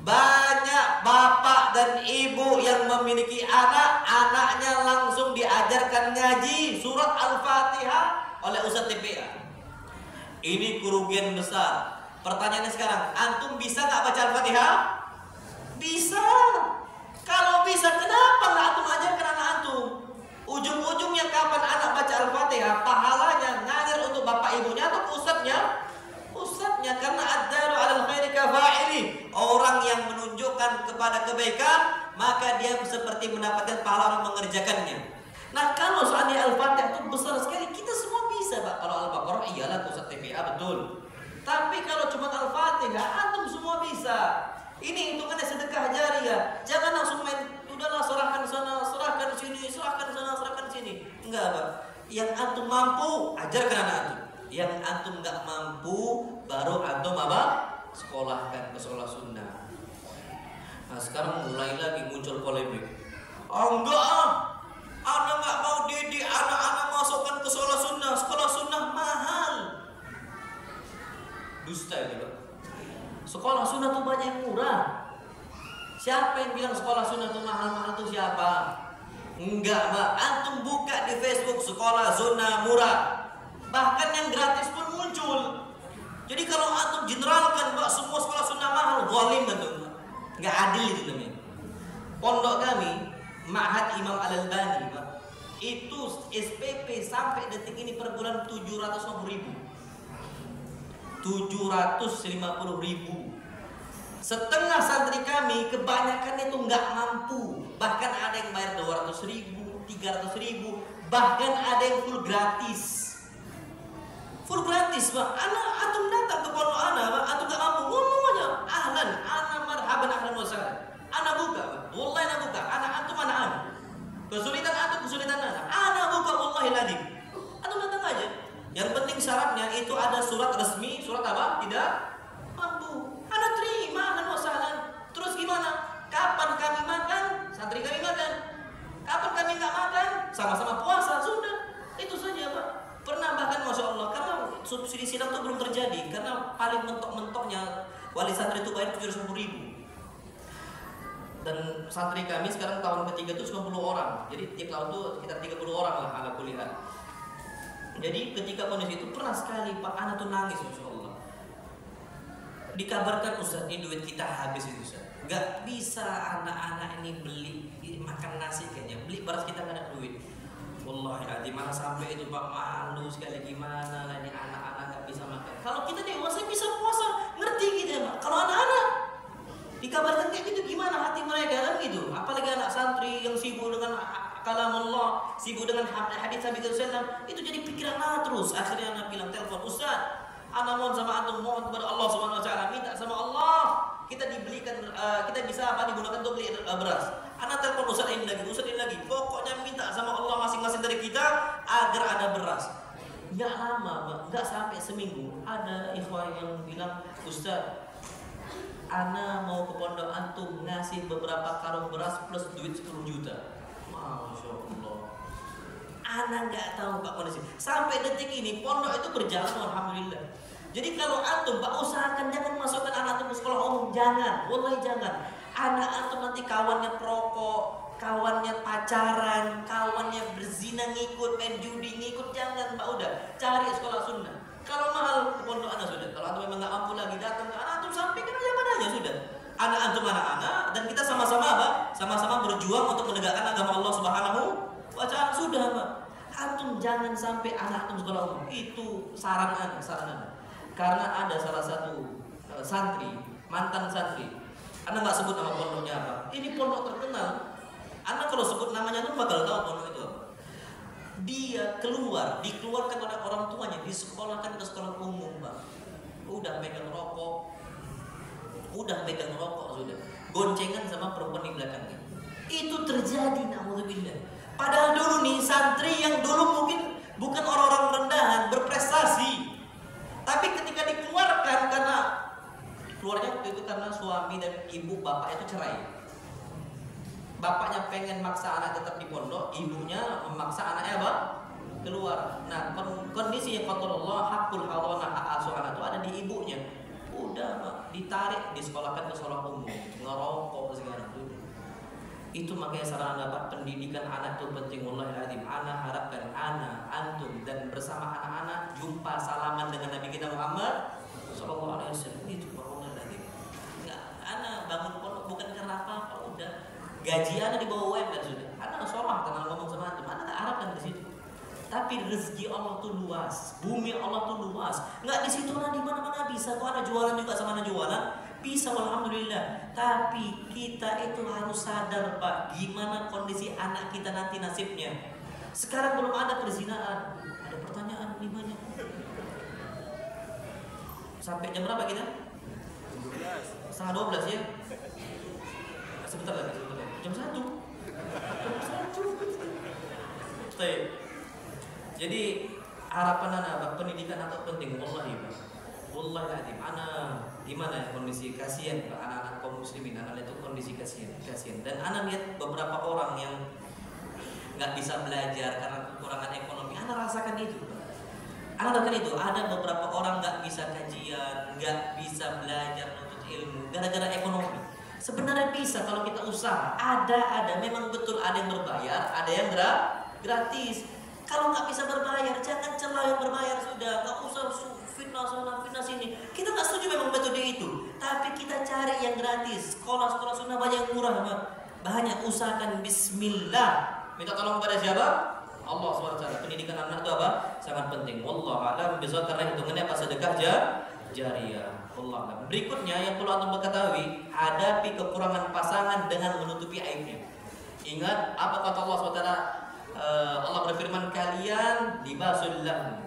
B: Banyak bapak dan ibu yang memiliki anak, anaknya langsung diajarkan ngaji surat Al-Fatihah oleh Ustadz TPA. Ini kerugian besar. Pertanyaannya sekarang, antum bisa nggak baca Al-Fatihah? Bisa. Kalau bisa, kenapa nggak antum ajarkan anak antum? Ujung-ujungnya kapan anak baca Al-Fatihah? Pahalanya ngajar untuk bapak ibunya atau ustadznya? Ustadznya, karena ad-dalu 'alal khairi kafa'ili. Orang yang menunjukkan kepada kebaikan, maka dia seperti mendapatkan pahala orang mengerjakannya. Nah, kalau seandainya Al-Fatihah itu besar sekali, kita semua bisa, Pak. Kalau Al-Baqarah iyalah Ustadz TPA betul. Tapi kalau cuma Al-Fatihah, antum semua bisa. Ini hitungannya sedekah jariah. Jangan langsung main, udahlah serahkan sana, serahkan sini, serahkan sana, serahkan sini. Enggak, Pak. Yang antum mampu, ajarkan anak antum. Yang antum nggak mampu, baru antum apa? Sekolahkan ke sekolah sunnah. Nah sekarang mulai lagi muncul polemik. Oh enggak anak nggak mau didik anak-anak masukkan ke sekolah sunnah mahal. Dusta itu Pak. Sekolah sunnah tuh banyak yang murah. Siapa yang bilang sekolah sunnah tuh mahal-mahal tuh siapa? Enggak Pak, antum buka di Facebook sekolah sunnah murah. Bahkan yang gratis pun muncul. Jadi kalau antum generalkan Pak semua sekolah sunnah mahal, zalim betul Pak. Nggak adil itu namanya. Pondok kami, Ma'had Imam Al-Albani Pak, itu SPP sampai detik ini per bulan 750.000. 750.000. Setengah santri kami kebanyakan itu nggak mampu. Bahkan ada yang bayar 200.000, 300.000, bahkan ada yang full gratis. full gratis Pak. Antum datang ke pondok Pak, antum gak mampu ngomong aja, ahlan, ana marhaban, ahlan wa sahlan. Ana buka, Pak. Wallahi ana buka, antum ana. Kesulitan antum, kesulitan ana buka, wallahi ladzi. Antum datang aja. Yang penting syaratnya itu ada surat resmi, surat apa? Tidak mampu. Ana terima, ahlan wa sahlan. Terus gimana? Kapan kami makan? Santri kami makan. Kapan kami nggak makan? Sama-sama puasa, sudah. Itu saja Pak. Pernah bahkan Masya Allah, karena subsidi silang itu belum terjadi, karena paling mentok-mentoknya wali santri itu bayar 750.000. Dan santri kami sekarang tahun ketiga itu 90 orang. Jadi tiap tahun itu sekitar 30 orang lah ala kuliah. Jadi ketika kondisi itu pernah sekali Pak anak tuh nangis Masya Allah. Dikabarkan Ustaz, ini duit kita habis itu Ustaz. Gak bisa anak-anak ini beli makan nasi kayaknya, beli beras kita gak ada duit. Wallahi adi mana sampai itu Pak, malu sekali, gimana lah ini anak-anak gak bisa makan. Kalau kita dewasa bisa puasa, ngerti gitu ya Pak. Kalau anak-anak dikabarkan kayak gitu, gimana hati mereka kan gitu. Apalagi anak santri yang sibuk dengan kalamullah, sibuk dengan hadis Nabi SAW, itu jadi pikiran anak terus. Akhirnya anak bilang telepon, Ustaz, anak mohon sama antum, mohon kepada Allah Subhanahu Wa Taala, minta sama Allah kita dibelikan, kita bisa apa digunakan untuk beli beras. Anak telepon Ustaz ini lagi, pokoknya minta sama Allah masing-masing dari kita agar ada beras. Nggak lama Pak, nggak sampai seminggu ada ikhwah yang bilang, Ustaz, ana mau ke pondok antum ngasih beberapa karung beras plus duit 10 juta. Masya Allah. Ana nggak tahu Pak kondisi. Sampai detik ini pondok itu berjalan alhamdulillah. Jadi kalau antum Pak usahakan jangan masukkan anak antum ke sekolah umum, jangan, wallahi jangan. Anak antum nanti kawannya perokok, kawannya pacaran, kawannya berzina ngikut, main judi ngikut, jangan Pak, udah cari sekolah sunnah. Kalau mahal ke pondok anak sudah. Kalau antum memang nggak mampu lagi datang ke anak antum, sampaikan aja padanya sudah. Anak antum anak-anak dan kita sama-sama apa? Sama-sama berjuang untuk menegakkan agama Allah Subhanahu wa Ta'ala, sudah Pak. Antum jangan sampai anak antum sekolah umum. Itu saran anak. Karena ada salah satu santri, mantan santri. Anda nggak sebut nama pondoknya apa? Ini pondok terkenal. Anda kalau sebut namanya tuh bakal tahu pondok itu. Dia dikeluarkan oleh orang tuanya, disekolahkan ke sekolah umum, Pak. Udah megang rokok, sudah. Goncengan sama perempuan di belakangnya. Itu terjadi, naudzubillah. Padahal dulu nih santri yang dulu mungkin bukan orang-orang rendahan, berprestasi. Tapi ketika dikeluarkan keluarnya waktu itu karena suami dan ibu bapak itu cerai. Bapaknya pengen maksa anak tetap di pondok, ibunya memaksa anaknya apa? Keluar. Nah, kondisi yang qadarullah hakul hawana hak asuh anak itu ada di ibunya. Udah Pak, ditarik, disekolahkan ke sekolah umum, ngerokok segala itu. Itu makanya saran Anda Pak, pendidikan anak itu penting, wallahi azim. Ana harapkan ana, antum dan bersama anak-anak jumpa salaman dengan Nabi kita Muhammad sallallahu alaihi wasallam. Itu wallahi azim. Enggak, ana bangun pondok bukan karena apa-apa, udah. Gaji ana di bawah UMR sudah. Ana sorah kenal ngomong sama antum, ana enggak harapkan di situ. Tapi rezeki Allah tuh luas, bumi Allah tuh luas. Enggak di situ lah, di mana-mana bisa. Kok ada jualan juga sama ana jualan? Bisa, alhamdulillah. Tapi kita itu harus sadar Pak, gimana kondisi anak kita nanti nasibnya. Sekarang belum ada perzinaan. Ada pertanyaan limanya. Sampai jam berapa kita? 11:30 ya? Sebentar lagi. Jam 1. Baik. Jadi harapan anak pendidikan atau penting, wallahi Pak. Wallahi azim, anak gimana kondisi kasihan Pak, anak-anak kaum muslimin, anak itu kondisi kasihan. Dan anak lihat beberapa orang yang nggak bisa belajar karena kekurangan ekonomi. Anak rasakan itu. Anak rasakan itu. Ada beberapa orang nggak bisa kajian, nggak bisa belajar untuk ilmu gara-gara ekonomi. Sebenarnya bisa kalau kita usaha. Ada memang betul ada yang berbayar, ada yang gratis. Kalau nggak bisa berbayar, jangan celah yang berbayar sudah. Nggak usah fitnah sana, fitnah sini. Kita nggak setuju memang metode itu. Tapi kita cari yang gratis. Sekolah-sekolah sunnah banyak yang murah, Pak. Banyak, usahakan bismillah. Minta tolong kepada siapa? Allah SWT. Pendidikan anak itu apa? Sangat penting. Wallahu a'lam bishawab, karena hitungannya apa? Sedekah jariyah. Wallahu a'lam. Berikutnya yang perlu antum ketahui, hadapi kekurangan pasangan dengan menutupi aibnya. Ingat apa kata Allah SWT? Allah berfirman, kalian libasul lahum.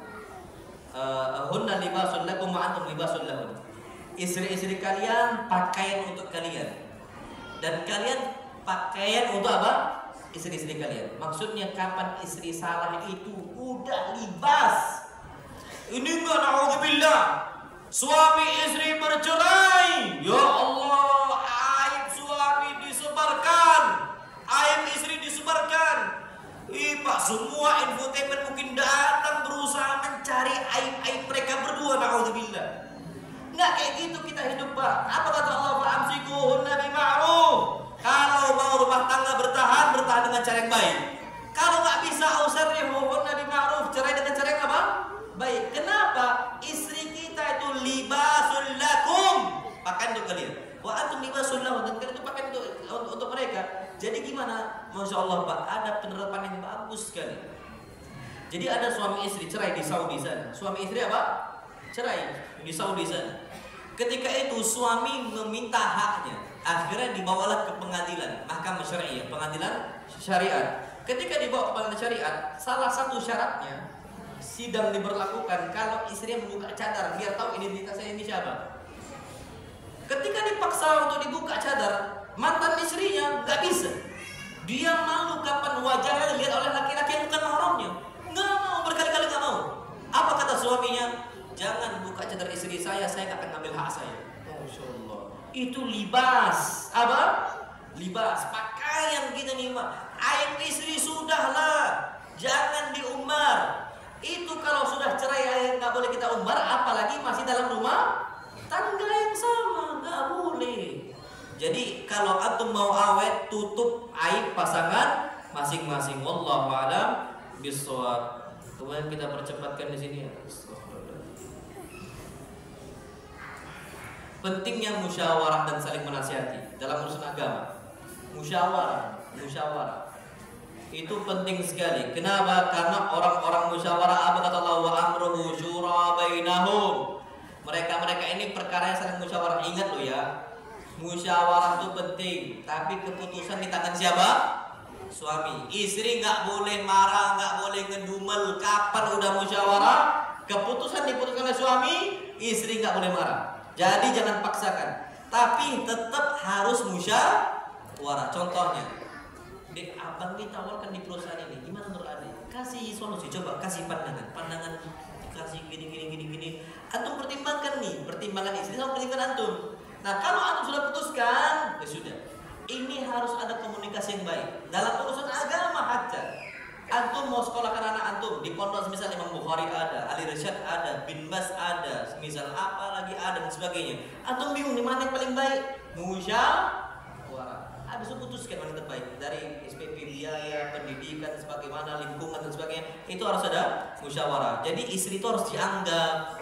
B: hunna libasul lakum wa antum libasul lahun. Istri-istri kalian pakaian untuk kalian dan kalian pakaian untuk apa? Istri-istri kalian. Maksudnya kapan istri salah itu udah libas. Ini enggak, naudzubillah. Suami istri bercerai. Ya Allah, aib suami disebarkan, aib istri disebarkan. Pak, semua infotainment mungkin datang berusaha mencari aib-aib mereka berdua, naudzubillah. Nggak kayak gitu kita hidup, Pak. Apa kata Allah? Fa'amsikuhunna bima'ruf. Kalau mau rumah tangga bertahan dengan cara yang baik. Kalau nggak bisa, ausarrihuhunna bima'ruf, cerai dengan cara yang apa? Baik. Kenapa? Istri kita itu libasul lakum, pakaian untuk kalian. Wa antum libasul lahum, dan kalian itu pakaian untuk mereka. Jadi gimana? Masya Allah, Pak, ada penerapan yang bagus sekali. Jadi ada suami istri cerai di Saudi sana. Suami istri apa? Cerai di Saudi sana. Ketika itu suami meminta haknya, akhirnya dibawalah ke pengadilan, mahkamah syariah, pengadilan syariat. Ketika dibawa ke pengadilan syariat, salah satu syaratnya sidang diberlakukan kalau istrinya membuka cadar biar tahu identitasnya ini siapa. Ketika dipaksa untuk dibuka cadar, mantan istrinya nggak bisa. Dia malu kapan wajahnya dilihat oleh laki-laki yang bukan mahramnya. Nggak mau, berkali-kali nggak mau. Apa kata suaminya? Jangan buka cadar istri saya nggak akan ambil hak saya. Masya Allah. Itu libas. Apa? Libas. Pakaian kita nih, Pak. Aib istri sudahlah. Jangan diumbar. Itu kalau sudah cerai nggak boleh kita umbar. Apalagi masih dalam rumah tangga yang sama. Nggak boleh. Jadi kalau antum mau awet, tutup aib pasangan masing-masing. Wallahu a'lam bishawab. Kemudian kita percepatkan di sini. Pentingnya musyawarah dan saling menasihati dalam urusan agama. Musyawarah itu penting sekali. Kenapa? Karena orang-orang musyawarah, apa kata Allah? Wa amruhu syura bainahum. Mereka ini perkara yang saling musyawarah. Ingat lo ya, musyawarah itu penting, tapi keputusan di tangan siapa? Suami. Istri nggak boleh marah, nggak boleh ngedumel. Kapan udah musyawarah, keputusan diputuskan oleh suami, istri nggak boleh marah. Jadi jangan paksakan, tapi tetap harus musyawarah. Contohnya, Dek, abang ditawarkan di perusahaan ini, gimana menurut Adik? Kasih solusi, coba kasih pandangan, kasih gini. Antum pertimbangkan nih, pertimbangan istri sama pertimbangan antum. Nah, kalau antum sudah putuskan, ya sudah. Ini harus ada komunikasi yang baik. Dalam urusan agama aja. Antum mau sekolahkan anak antum di pondok, misal Imam Bukhari ada, Ali Rashad ada, Bin Bas ada, misal apa lagi ada dan sebagainya. Antum bingung di mana yang paling baik? Musyawarah. Habis itu putuskan mana yang terbaik dari SPP biaya, pendidikan, sebagaimana lingkungan dan sebagainya. Itu harus ada musyawarah. Jadi istri itu harus dianggap.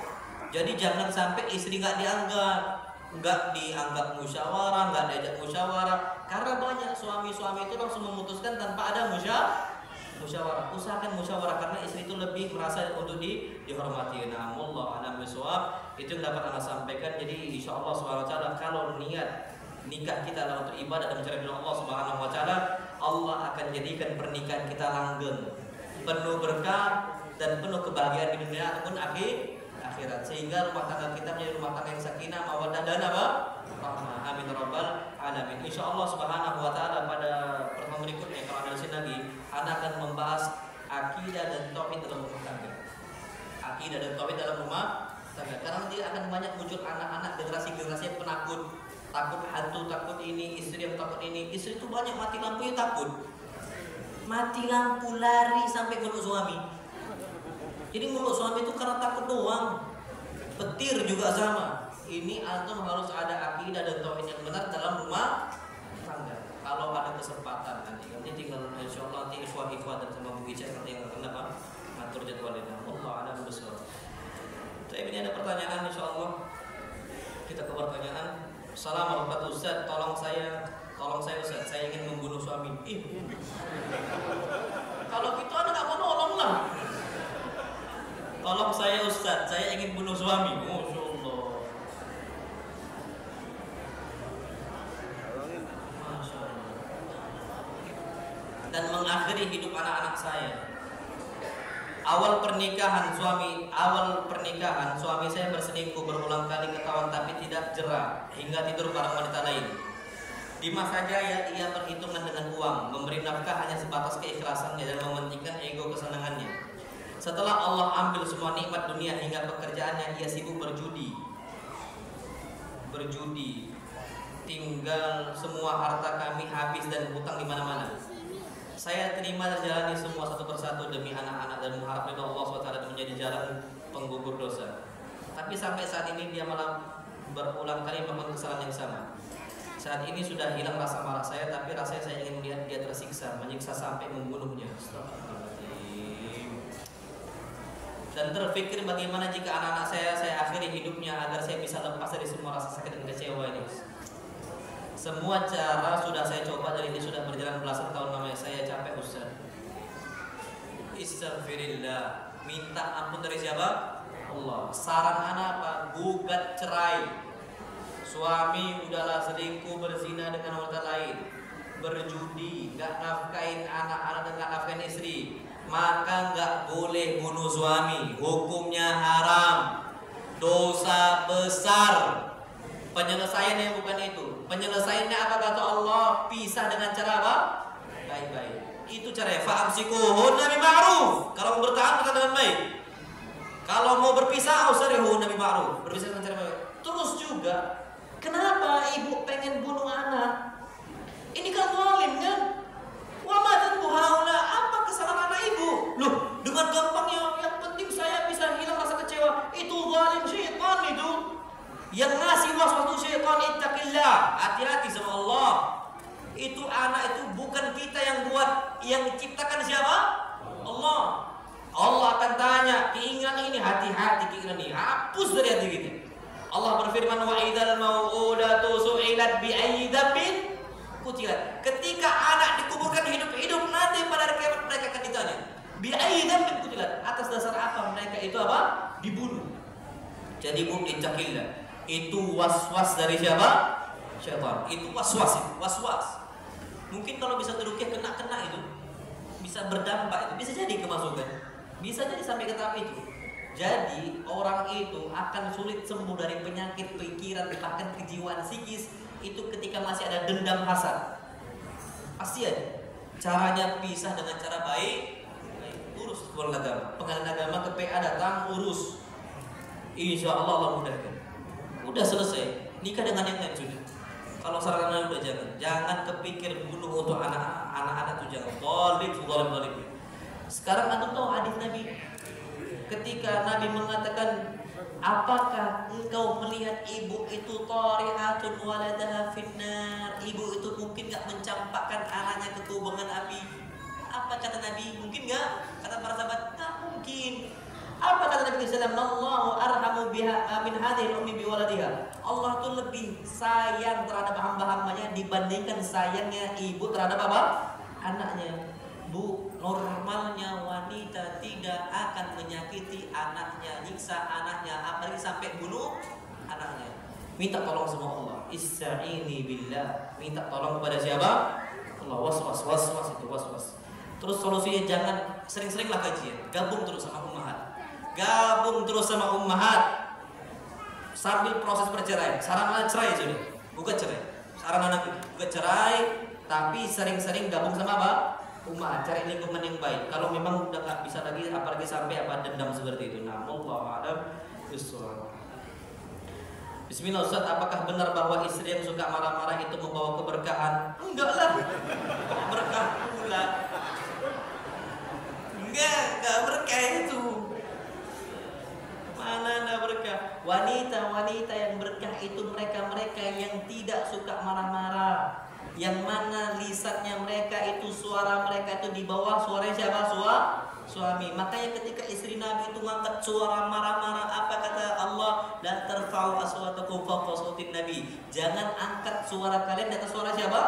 B: Jadi jangan sampai istri nggak dianggap musyawarah, nggak diajak musyawarah. Karena banyak suami-suami itu langsung memutuskan tanpa ada musyawarah. Usahakan musyawarah karena istri itu lebih merasa untuk dihormati. Na'amullah a'lam bishawab. Itu yang dapat Anda sampaikan. Jadi insyaallah subhanahu wa ta'ala, kalau niat nikah kita adalah untuk ibadah dan mencari ridho Allah subhanahu wa ta'ala, Allah akan jadikan pernikahan kita langgeng, penuh berkah dan penuh kebahagiaan di dunia ataupun akhirat, sehingga rumah tangga kita menjadi rumah tangga yang sakinah, mawaddah dan apa? Rahmah. Amin rabbal alamin. Insyaallah subhanahu wa ta'ala pada pertemuan berikutnya, kalau ada di sini lagi, Anda akan membahas akidah dan tauhid dalam rumah tangga. Akidah dan tauhid dalam rumah tangga. Karena nanti akan banyak muncul anak-anak generasi yang penakut, takut hantu, takut ini, istri yang takut ini. Istri itu banyak mati lampunya takut. Mati lampu lari sampai meluk suami. Jadi meluk suami itu karena takut doang. Petir juga sama. Ini antum harus ada akidah dan tauhid yang benar dalam rumah tangga. Kalau ada kesempatan nanti tinggal insyaallah nanti ikhwah dan sama Bu Ica nanti yang akan ngatur jadwalnya. Allah a'lam bishawab. Saya ini ada pertanyaan insyaallah. Kita ke pertanyaan. Assalamualaikum Ustaz, tolong saya Ustaz, saya ingin membunuh suami. Kalau gitu Anda nggak mau nolong lah. Tolong saya Ustaz, saya ingin bunuh suami. Masya Allah. Masya Allah. Dan mengakhiri hidup anak-anak saya. awal pernikahan suami saya berselingkuh berulang kali ketahuan tapi tidak jera hingga tidur bareng wanita lain. Di masa jaya ia perhitungan dengan uang, memberi nafkah hanya sebatas keikhlasannya dan mementingkan ego kesenangannya. Setelah Allah ambil semua nikmat dunia hingga pekerjaannya, ia sibuk berjudi. Tinggal semua harta kami habis dan hutang di mana-mana. Saya terima dan jalani semua satu persatu demi anak-anak dan mengharap ridha Allah SWT menjadi jalan penggugur dosa. Tapi sampai saat ini dia malah berulang kali melakukan kesalahan yang sama. Saat ini sudah hilang rasa marah saya, tapi rasanya saya ingin melihat dia tersiksa, menyiksa sampai membunuhnya. Dan terpikir bagaimana jika anak-anak saya akhiri hidupnya agar saya bisa lepas dari semua rasa sakit dan kecewa ini. Semua cara sudah saya coba dan ini sudah berjalan belasan tahun namanya. Saya capek Ustaz. Istighfirillah. Minta ampun dari siapa? Allah. Saran anak apa? Gugat cerai. Suami udahlah selingkuh, berzina dengan wanita lain, berjudi, nggak nafkain anak-anak dengan nafkain istri, maka nggak boleh bunuh suami. Hukumnya haram, dosa besar. Penyelesaiannya bukan itu. Penyelesaiannya apa kata Allah? Pisah dengan cara apa? Baik-baik. Itu caranya. Fa'amsikuhunna bima'ruf. Kalau mau bertahan dengan baik. Kalau mau berpisah, usrihunna bima'ruf. Berpisah dengan cara baik. Terus juga, kenapa ibu pengen bunuh anak? Ini kan zalim kan? Wa ma dzanbu haula? Apa kesalahan anak ibu? Loh, dengan gampangnya yang penting saya bisa hilang rasa kecewa. Itu zalim syaitan itu. Yang ngasih waswas syaitan, ittaqillah. Hati-hati sama Allah. Itu anak itu bukan kita yang buat, yang ciptakan siapa? Allah. Allah akan tanya, keinginan ini, hati-hati keinginan ini. Hapus dari hati kita. Allah berfirman, wa idzal mau'udatu su'ilat bi ayyi dzambin qutilat. Ketika anak dikuburkan hidup-hidup, nanti pada kiamat mereka akan ditanya, bi ayyi dzambin qutilat. Atas dasar apa mereka itu apa? Dibunuh. Jadi bu, ittaqillah. Itu was-was dari siapa? Syaitan. Itu was-was itu, was-was. Mungkin kalau bisa terukyah kena itu, bisa berdampak itu, bisa jadi kemasukan. Bisa jadi sampai ke tahap itu. Jadi orang itu akan sulit sembuh dari penyakit pikiran bahkan kejiwaan psikis itu ketika masih ada dendam hasad. Pasti ada. Caranya pisah dengan cara baik. Urus pengadilan agama ke PA datang urus. Insya Allah mudahkan. Udah selesai. Nikah dengan yang lain sudah. Kalau sarannya udah jangan kepikir bunuh untuk anak-anak itu jangan. Zalim. Sekarang antum tahu hadis Nabi. Ketika Nabi mengatakan, apakah engkau melihat ibu itu tarihatun waladaha finnar? Ibu itu mungkin gak mencampakkan anaknya ke kubangan api. Apa kata Nabi? Mungkin gak? Kata para sahabat, gak mungkin. Apa kata Nabi SAW? Allahu arhamu biha min hadhihi ummi biwaladiha. Allah tuh lebih sayang terhadap hamba-hambanya dibandingkan sayangnya ibu terhadap apa? Anaknya. Bu, normalnya wanita tidak akan menyakiti anaknya, nyiksa anaknya, apalagi sampai bunuh anaknya. Minta tolong sama Allah. Ista'ini billah. Minta tolong kepada siapa? Allah. Was-was itu was-was. Terus solusinya jangan sering-seringlah kajian. Gabung terus sama ummahat. Sambil proses perceraian. Saran anak cerai sudah. Bukan cerai. Saran anak bukan cerai, tapi sering-sering gabung sama apa? Umat, cari lingkungan yang baik. Kalau memang udah nggak bisa lagi, apalagi sampai apa dendam seperti itu. Nah, Allah a'lam bishawab. Bismillah Ustaz, apakah benar bahwa istri yang suka marah-marah itu membawa keberkahan? Enggak lah. Berkah pula. Enggak berkah itu. Mana ada berkah? Wanita-wanita yang berkah itu mereka-mereka yang tidak suka marah-marah. Yang mana lisannya mereka itu, suara mereka itu di bawah suara siapa? Suami. Makanya ketika istri Nabi itu ngangkat suara marah-marah, apa kata Allah? La tarfa'u aswatakum fawqa sautin Nabi. Jangan angkat suara kalian di atas suara siapa?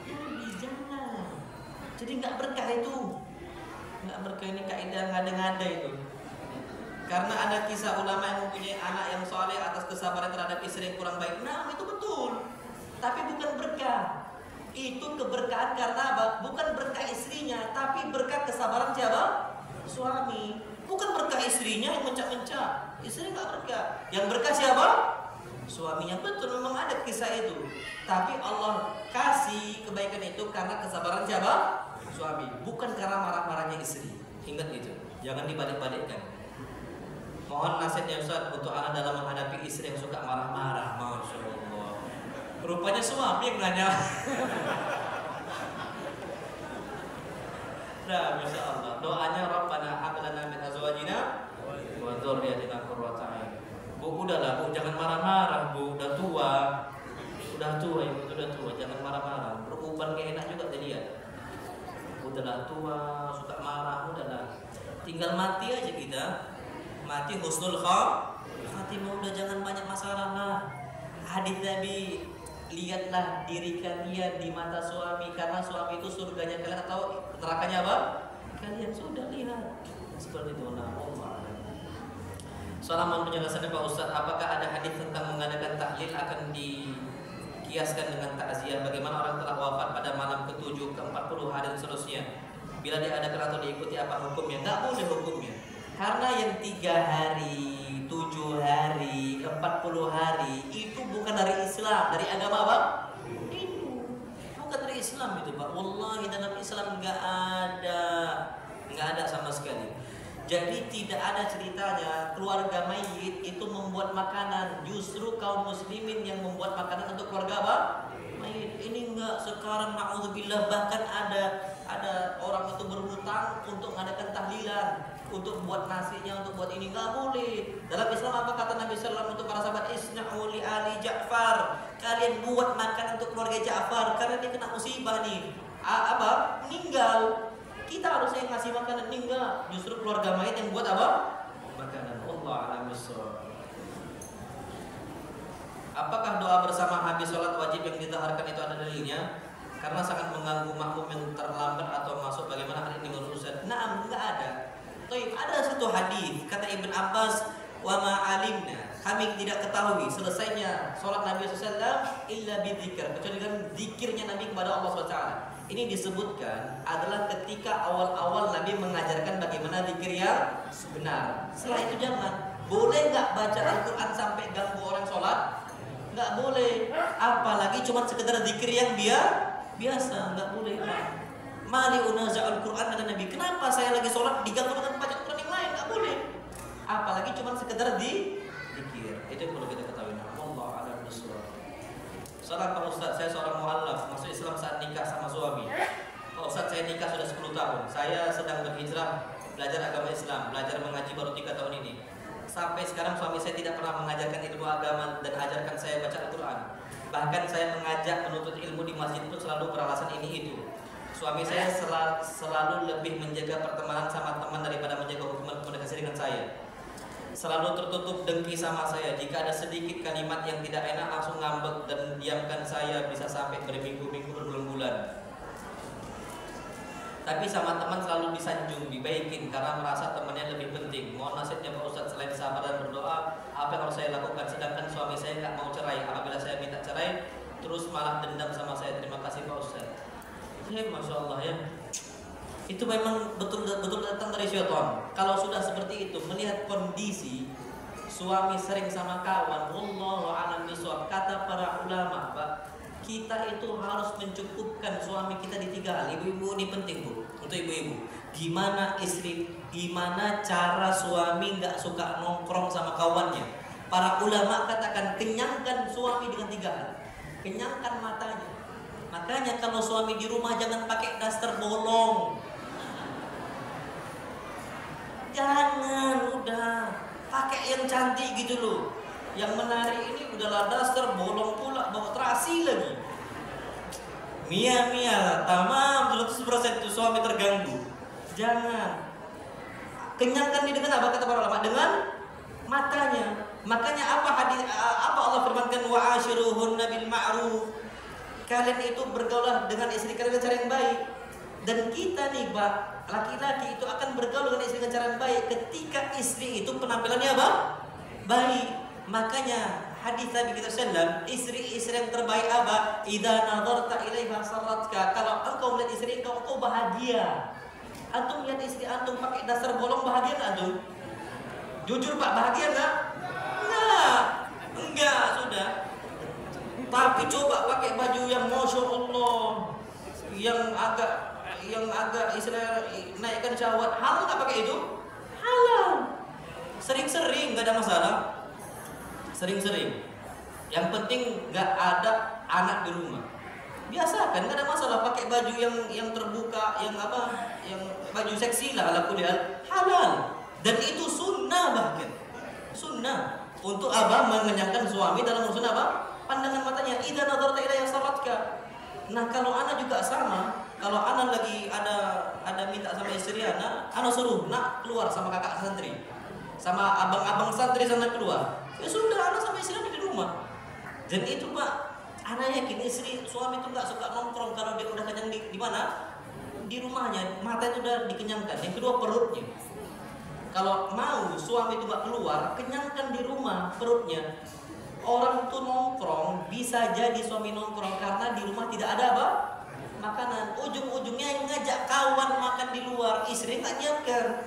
B: Nabi, jangan. Jadi nggak berkah itu. Nggak berkah, ini kaidah ngada-ngada itu. Karena ada kisah ulama yang mempunyai anak yang soleh atas kesabaran terhadap istri yang kurang baik. Nah, itu betul. Tapi bukan berkah. Itu keberkahan karena apa? Bukan berkah istrinya, tapi berkah kesabaran siapa? suami. Bukan berkah istrinya yang mencak-mencak. Istri nggak berkah. Yang berkah siapa? Suaminya. Betul, memang ada kisah itu. Tapi Allah kasih kebaikan itu karena kesabaran siapa? Suami. Bukan karena marah-marahnya istri. Ingat itu. Jangan dibalik-balikkan. Mohon nasihatnya Ustaz untuk anak dalam menghadapi istri yang suka marah-marah. Masya Allah. Rupanya suami yang nanya. Nah, Masya Allah. Doanya Rabbana hab lana min azwajina wa dzurriyyatina qurrata a'yun. Bu, udahlah Bu, jangan marah-marah Bu, udah tua. Udah tua Ibu, udah tua, jangan marah-marah. Beruban gak enak juga tadi ya. Udahlah tua, suka marah, udahlah. Tinggal mati aja kita. Mati husnul khatimah, udah jangan banyak masalah lah. Hadis Nabi, lihatlah diri kalian di mata suami, karena suami itu surganya kalian atau nerakanya apa? Kalian sudah lihat. Seperti itu. Nah, Allah. Soal penjelasannya Pak Ustaz, apakah ada hadis tentang mengadakan tahlil akan dikiaskan dengan takziah? Bagaimana orang telah wafat pada malam ke-7, ke-40 hari dan seterusnya? Bila diadakan atau diikuti apa hukumnya? Nggak boleh hukumnya. Karena yang 3 hari, 7 hari, 40 hari itu bukan dari Islam, dari agama apa? Hindu. Bukan dari Islam itu Pak. Wallahi dalam Islam nggak ada sama sekali. Jadi tidak ada ceritanya keluarga mayit itu membuat makanan. Justru kaum muslimin yang membuat makanan untuk keluarga apa? Mayit. Ini enggak, sekarang na'udzubillah bahkan ada orang itu berhutang untuk mengadakan tahlilan, untuk buat nasinya, untuk buat ini, nggak boleh. Dalam Islam apa kata Nabi SAW untuk para sahabat? Isna'u li ali Ja'far. Kalian buat makan untuk keluarga Ja'far karena dia kena musibah nih. Apa? Meninggal. Kita harusnya yang ngasih makanan, enggak. Justru keluarga mayit yang buat apa? Makanan. Allah a'lam bishawab. Apakah doa bersama habis sholat wajib yang ditaharkan itu ada dalilnya? Karena sangat mengganggu makmum yang terlambat atau masuk. Bagaimana hal ini menurut Ustaz? Nah, enggak ada. Ada satu hadis kata Ibn Abbas, wa ma alimna, kami tidak ketahui selesainya sholat Nabi SAW illa bidzikr, kecuali dengan zikirnya Nabi kepada Allah SWT. Ini disebutkan adalah ketika awal-awal Nabi mengajarkan bagaimana zikir yang benar. Setelah itu jangan. Boleh nggak baca Al-Quran sampai ganggu orang sholat? Nggak boleh. Apalagi cuma sekedar zikir yang biasa, nggak boleh. Mali unaza'ul Quran kata Nabi. Kenapa saya lagi sholat diganggu dengan baca Quran yang lain? Nggak boleh. Apalagi cuma sekedar zikir. Itu yang perlu kita ketahui. Allah a'lam bishawab. Salam Pak Ustaz, saya seorang mu'allaf masuk Islam saat nikah sama suami. Pak Ustaz, saya nikah sudah 10 tahun. Saya sedang berhijrah belajar agama Islam, belajar mengaji baru 3 tahun ini. Sampai sekarang suami saya tidak pernah mengajarkan ilmu agama dan ajarkan saya baca Al-Quran. Bahkan saya mengajak menuntut ilmu di masjid itu selalu beralasan ini itu. Suami saya selalu lebih menjaga pertemanan sama teman daripada menjaga hubungan komunikasi dengan saya. Selalu tertutup dengki sama saya. Jika ada sedikit kalimat yang tidak enak langsung ngambek dan diamkan saya, bisa sampai berminggu-minggu, berbulan-bulan. Tapi sama teman selalu disanjung, dibaikin karena merasa temannya lebih penting. Mohon nasihatnya Pak Ustadz, selain sabar dan berdoa, apa yang harus saya lakukan? Sedangkan suami saya nggak mau cerai. Apabila saya minta cerai, terus malah dendam sama saya. Terima kasih Pak Ustadz. Masya Allah ya. Itu memang betul-betul datang dari syaitan. Kalau sudah seperti itu, melihat kondisi suami sering sama kawan, wallahu a'lam bishawab, kata para ulama, Pak, kita itu harus mencukupkan suami kita di 3 hal. Ibu-ibu ini penting Bu, untuk ibu-ibu. Gimana cara suami nggak suka nongkrong sama kawannya? Para ulama katakan kenyangkan suami dengan 3 hal. Kenyangkan matanya. Makanya kalau suami di rumah jangan pakai daster bolong. Jangan, udah pakai yang cantik gitu loh. Yang menarik ini udahlah daster bolong pula, bawa terasi lagi. Mia, tamam 100% itu suami terganggu. Jangan. Kenyangkan dia dengan apa kata para ulama? Dengan matanya. Makanya apa Allah firmankan wa ashiruhunna bil ma'ruf. Kalian itu bergaul dengan istri kalian dengan cara yang baik. Dan kita nih Pak, laki-laki itu akan bergaul dengan istri dengan cara yang baik ketika istri itu penampilannya apa? Baik. Makanya hadis Nabi kita sallam, istri-istri yang terbaik apa? Idza nadarta ilaiha sarratka. Kalau engkau melihat istri engkau bahagia. Antum lihat istri antum pakai dasar bolong, bahagia nggak antum? Jujur Pak, bahagia nggak? Enggak, sudah. Tapi coba pakai baju yang Masya Allah, yang agak istilah naikkan syahwat, halal nggak pakai itu? Halal. Sering-sering nggak ada masalah. Sering-sering. Yang penting nggak ada anak di rumah. Biasa kan, nggak ada masalah pakai baju yang terbuka, yang baju seksi lah ala kulli hal, halal. Dan itu sunnah, bahkan sunnah untuk mengenyangkan suami dalam urusan pandangan matanya. Idza nadarta ila yasaratka. Nah, kalau ana juga sama, kalau ana lagi ada minta sama istri ana suruh nak keluar sama kakak santri, sama abang-abang santri sana keluar, ya sudah, ana sama istri ana di rumah. Dan itu Pak, ana yakin suami itu nggak suka nongkrong kalau dia udah kenyang di mana? Di rumahnya, mata itu udah dikenyangkan. Yang kedua, perutnya. Kalau mau suami itu nggak keluar, kenyangkan di rumah perutnya. Orang tuh nongkrong, bisa jadi suami nongkrong karena di rumah tidak ada makanan. Ujung-ujungnya ngajak kawan makan di luar, istri tak nyiapkan.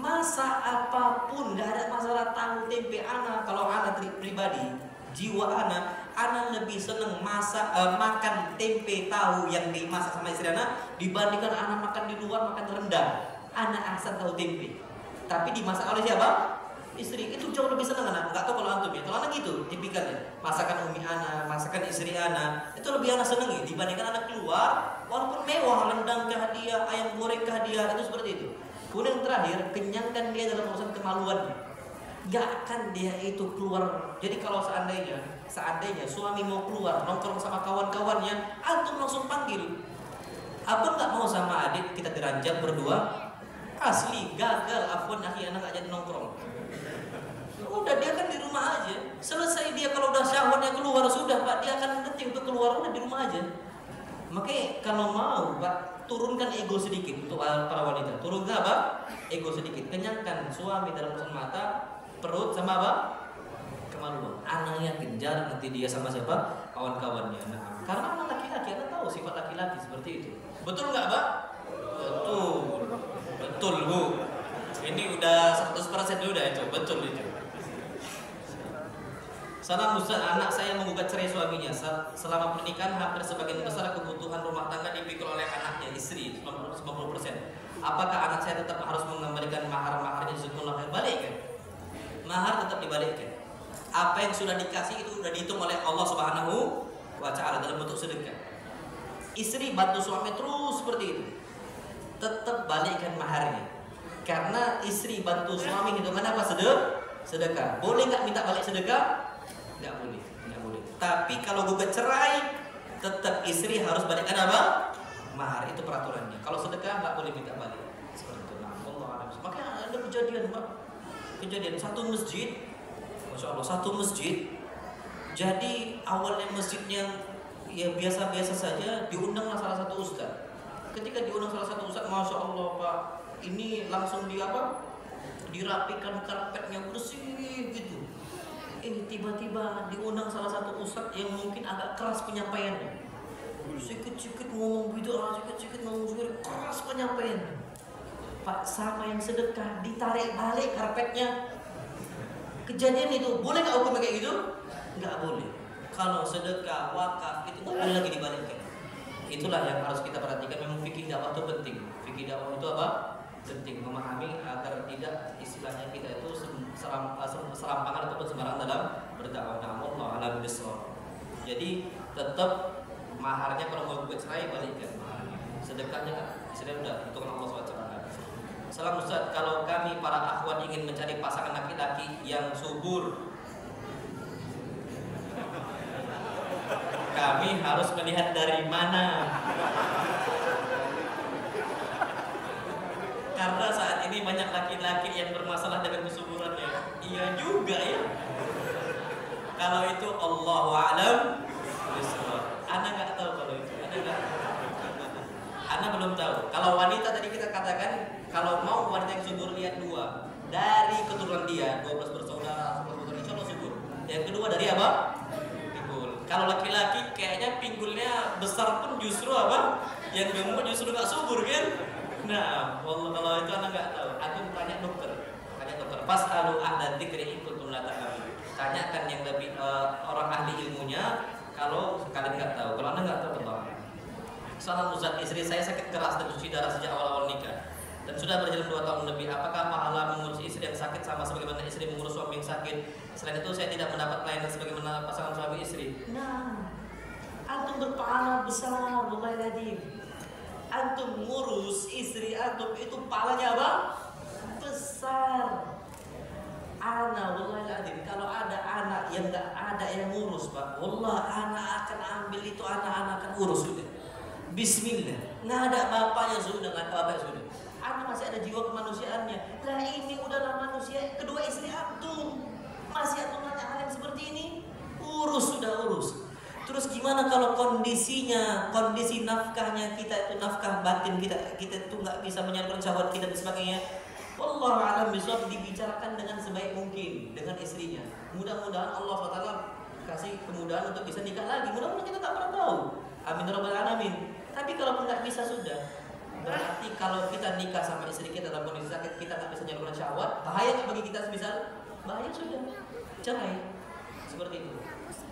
B: Masa apapun, nggak ada masalah tahu tempe ana. Kalau ana pribadi, jiwa ana lebih seneng makan tempe tahu yang dimasak sama istri ana dibandingkan ana makan di luar makan rendang. Ana asal tahu tempe, tapi dimasak oleh siapa? Istri. Itu jauh lebih senang anak. Nggak tahu kalau antum ya. Kalau anak gitu tipikalnya. Masakan umi anak, masakan istri anak, itu lebih anak senengi dibandingkan anak keluar walaupun mewah, rendang kah dia, ayam goreng kah dia, itu seperti itu. Kemudian yang terakhir, kenyangkan dia dalam urusan kemaluannya. Gak akan dia itu keluar. Jadi kalau seandainya suami mau keluar nongkrong sama kawan-kawannya, antum langsung panggil. Abang nggak mau sama adik kita diranjang berdua? Asli gagal. Afwan akhi, anak gak jadi nongkrong. Udah, dia kan di rumah aja. Selesai dia kalau udah syahwatnya keluar, sudah Pak, dia akan nanti untuk keluar, udah di rumah aja. Makanya kalau mau Pak, turunkan ego sedikit untuk para wanita. Turunkan ego sedikit. Kenyangkan suami dalam urusan mata, perut sama kemaluan. Anak yakin jarang nanti dia sama siapa? Kawan-kawannya. Nah, karena anak laki-laki, anak tahu sifat laki-laki seperti itu. Betul nggak Pak? Betul Bu. Ini udah 100% udah itu, betul itu. Salam Ustaz, anak saya menggugat cerai suaminya. Selama pernikahan hampir sebagian besar kebutuhan rumah tangga dipikul oleh anaknya, istri 90%. Apakah anak saya tetap harus mengembalikan mahar-maharnya Zulullah? Balikkan. Mahar tetap dibalikkan. Apa yang sudah dikasih itu sudah dihitung oleh Allah Subhanahu wa Ta'ala dalam bentuk sedekah. Istri bantu suami terus seperti itu, tetap balikkan maharnya. Karena istri bantu suami hitungan apa? Sedekah. Boleh nggak minta balik sedekah? Nggak boleh. Tapi kalau gugat cerai, tetap istri harus balikkan mahar. Itu peraturannya. Kalau sedekah nggak boleh minta balik. Seperti itu. Nah, Allah. Makanya ada kejadian Pak. Satu masjid, Masya Allah, satu masjid. Jadi awalnya masjidnya ya biasa-biasa saja, diundanglah salah satu ustaz. Ketika diundang salah satu ustaz, Masya Allah Pak, ini langsung dirapikan karpetnya bersih gitu. Tiba-tiba diundang salah satu ustaz yang mungkin agak keras penyampaiannya. Sikit-sikit ngomong gitu, sikit-sikit ngomong gitu, keras penyampaiannya. Pak, sama yang sedekah ditarik balik karpetnya. Kejadian itu boleh nggak hukum kayak gitu? Nggak boleh. Kalau sedekah, wakaf itu nggak boleh lagi dibalikkan. Itulah yang harus kita perhatikan. Memang fikih dakwah itu penting. Fikih dakwah itu apa? Penting memahami agar tidak istilahnya kita itu serampangan ataupun sembarangan dalam berdakwah. Allah alam bisawab. Jadi tetap maharnya kalau mau gugat cerai balikkan maharnya. Sedekahnya sudah hitungan Allah SWT. Salam Ustaz, kalau kami para akhwat ingin mencari pasangan laki-laki yang subur, kami harus melihat dari mana? Karena saat ini banyak laki-laki yang bermasalah dengan kesuburannya. Iya juga ya. Kalau itu Allahu a'lam bishawab. Ana nggak tahu kalau itu. Ana belum tahu. Kalau wanita tadi kita katakan, kalau mau wanita yang subur lihat dua. Dari keturunan dia, 12 bersaudara, 11 bersaudara, insya Allah subur. Yang kedua dari apa? Pinggul. Kalau laki-laki kayaknya pinggulnya besar pun justru apa? Yang gemuk justru nggak subur kan?
A: Nah, kalau itu anak nggak tahu. Aku tanya dokter. Fas'alu ahla dzikri in kuntum la ta'lamun. Tanyakan yang lebih orang ahli ilmunya kalau kalian nggak tahu. Kalau anda nggak tahu, Allah. Salam Ustaz, istri saya sakit keras dan cuci darah sejak awal-awal nikah dan sudah berjalan 2 tahun lebih. Apakah pahala mengurus istri yang sakit sama sebagaimana istri mengurus suami yang sakit? Selain itu saya tidak mendapat pelayanan sebagaimana pasangan suami istri.
B: Nah, antum berpahala besar, wallahi ladin. Antum ngurus istri antum itu pahalanya apa? Besar. Anak, wallahi ladin, kalau ada anak yang nggak ada yang ngurus, Pak, wallah anak akan ambil itu, anak akan urus sudah. Bismillah, nggak ada bapaknya sudah, nggak ada bapaknya sudah. Anak masih ada jiwa kemanusiaannya. Lah ini udahlah manusia, kedua istri antum masih antum nanya hal yang seperti ini, urus sudah urus. Terus gimana kalau kondisinya, kondisi nafkahnya kita itu nafkah batin kita itu nggak bisa menyalurkan syahwat kita dan sebagainya. Wallahu a'lam bishawab, dibicarakan dengan sebaik mungkin dengan istrinya. Mudah-mudahan Allah SWT kasih kemudahan untuk bisa nikah lagi. Mudah-mudahan, kita tak pernah tahu. Amin ya rabbal alamin. Tapi kalau nggak bisa sudah, berarti kalau kita nikah sama istri kita dalam kondisi sakit, kita nggak bisa menyalurkan syahwat, bahaya nggak bagi kita semisal? Bahaya sudah, cerai. Seperti itu.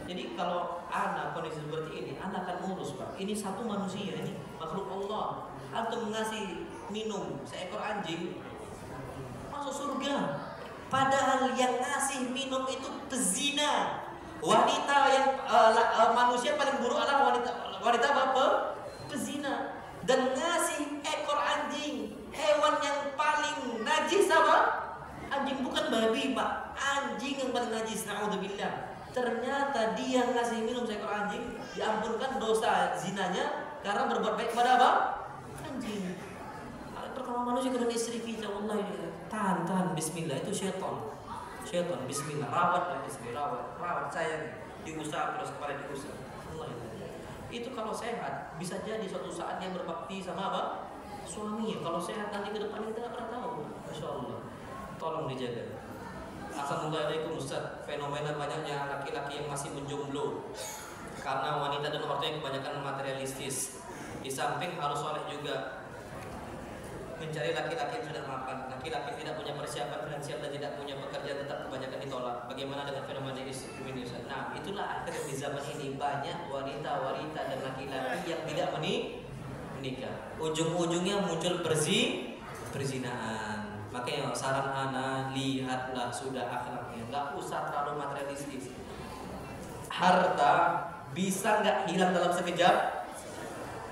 B: Jadi kalau anak kondisi seperti ini, anak akan urus, Pak. Ini satu manusia, ini makhluk Allah. Antum mengasih minum seekor anjing masuk surga. Padahal yang ngasih minum itu pezina. Wanita yang manusia paling buruk adalah wanita apa? Pezina. Dan ngasih ekor anjing, hewan yang paling najis apa? Anjing, bukan babi, Pak. Anjing yang paling najis, na'udzubillah. Ternyata dia ngasih minum seekor anjing, diampunkan dosa zinanya karena berbuat baik kepada apa? Anjing. Perkawinan manusia dengan istri kita, wallahi, tahan, bismillah, itu syaitan, bismillah, rawatlah istri, rawat sayang, diusap terus kepala diusap, wallahi. Itu kalau sehat, bisa jadi suatu saat dia berbakti sama apa? Suaminya. Kalau sehat nanti ke depan kita nggak pernah tahu. Masya Allah, tolong dijaga. Assalamualaikum Ustaz, fenomena banyaknya laki-laki yang masih menjomblo karena wanita dan ortunya kebanyakan materialistis. Di samping harus soleh juga, mencari laki-laki yang sudah mapan. Laki-laki tidak punya persiapan finansial dan tidak punya pekerjaan tetap kebanyakan ditolak. Bagaimana dengan fenomena ini? Nah, itulah akhirnya di zaman ini banyak wanita-wanita dan laki-laki yang tidak menikah. Ujung-ujungnya muncul perzinaan. Makanya saran anak, lihatlah sudah akhlaknya. Nggak usah terlalu materialistis. Harta bisa nggak hilang dalam sekejap?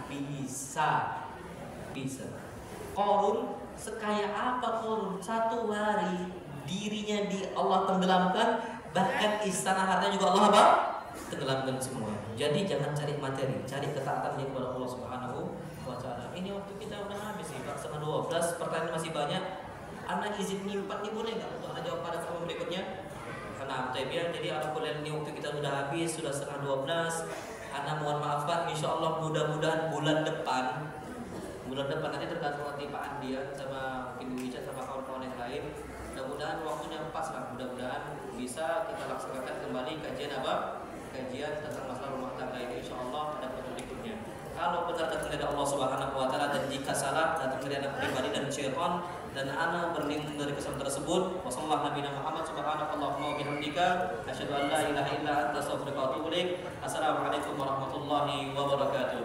B: Bisa. Korun, sekaya apa Korun? Satu hari dirinya di Allah tenggelamkan, bahkan istana hartanya juga Allah apa? Tenggelamkan semua. Jadi jangan cari materi, cari ketaatan kepada Allah Subhanahu wa Ta'ala. Ini waktu kita udah habis nih, Pak, setengah 12. Pertanyaan masih banyak. Anak izin nyimpan nih, boleh nggak untuk Anda jawab pada pertemuan berikutnya? Karena jadi ada kuliah ini waktu kita sudah habis, sudah setengah 12. Anak mohon maaf Pak, insya Allah mudah-mudahan bulan depan nanti tergantung nanti Pak Andian sama mungkin Bu Ica sama kawan-kawan yang lain. Mudah-mudahan waktunya pas lah. Mudah-mudahan bisa kita laksanakan kembali kajian tentang masalah rumah tangga ini, insya Allah pada pertemuan berikutnya. Kalau benar datang dari Allah Subhanahu wa Ta'ala, dan jika salah datang dari anak pribadi dan syaitan, dan ana berlindung dari kesalahan tersebut. Wassallallahu Nabi Muhammad subhanakallahumma wa bihamdika asyhadu an la ilaha illa anta astaghfiruka wa atubu ilaik. Assalamualaikum warahmatullahi wabarakatuh.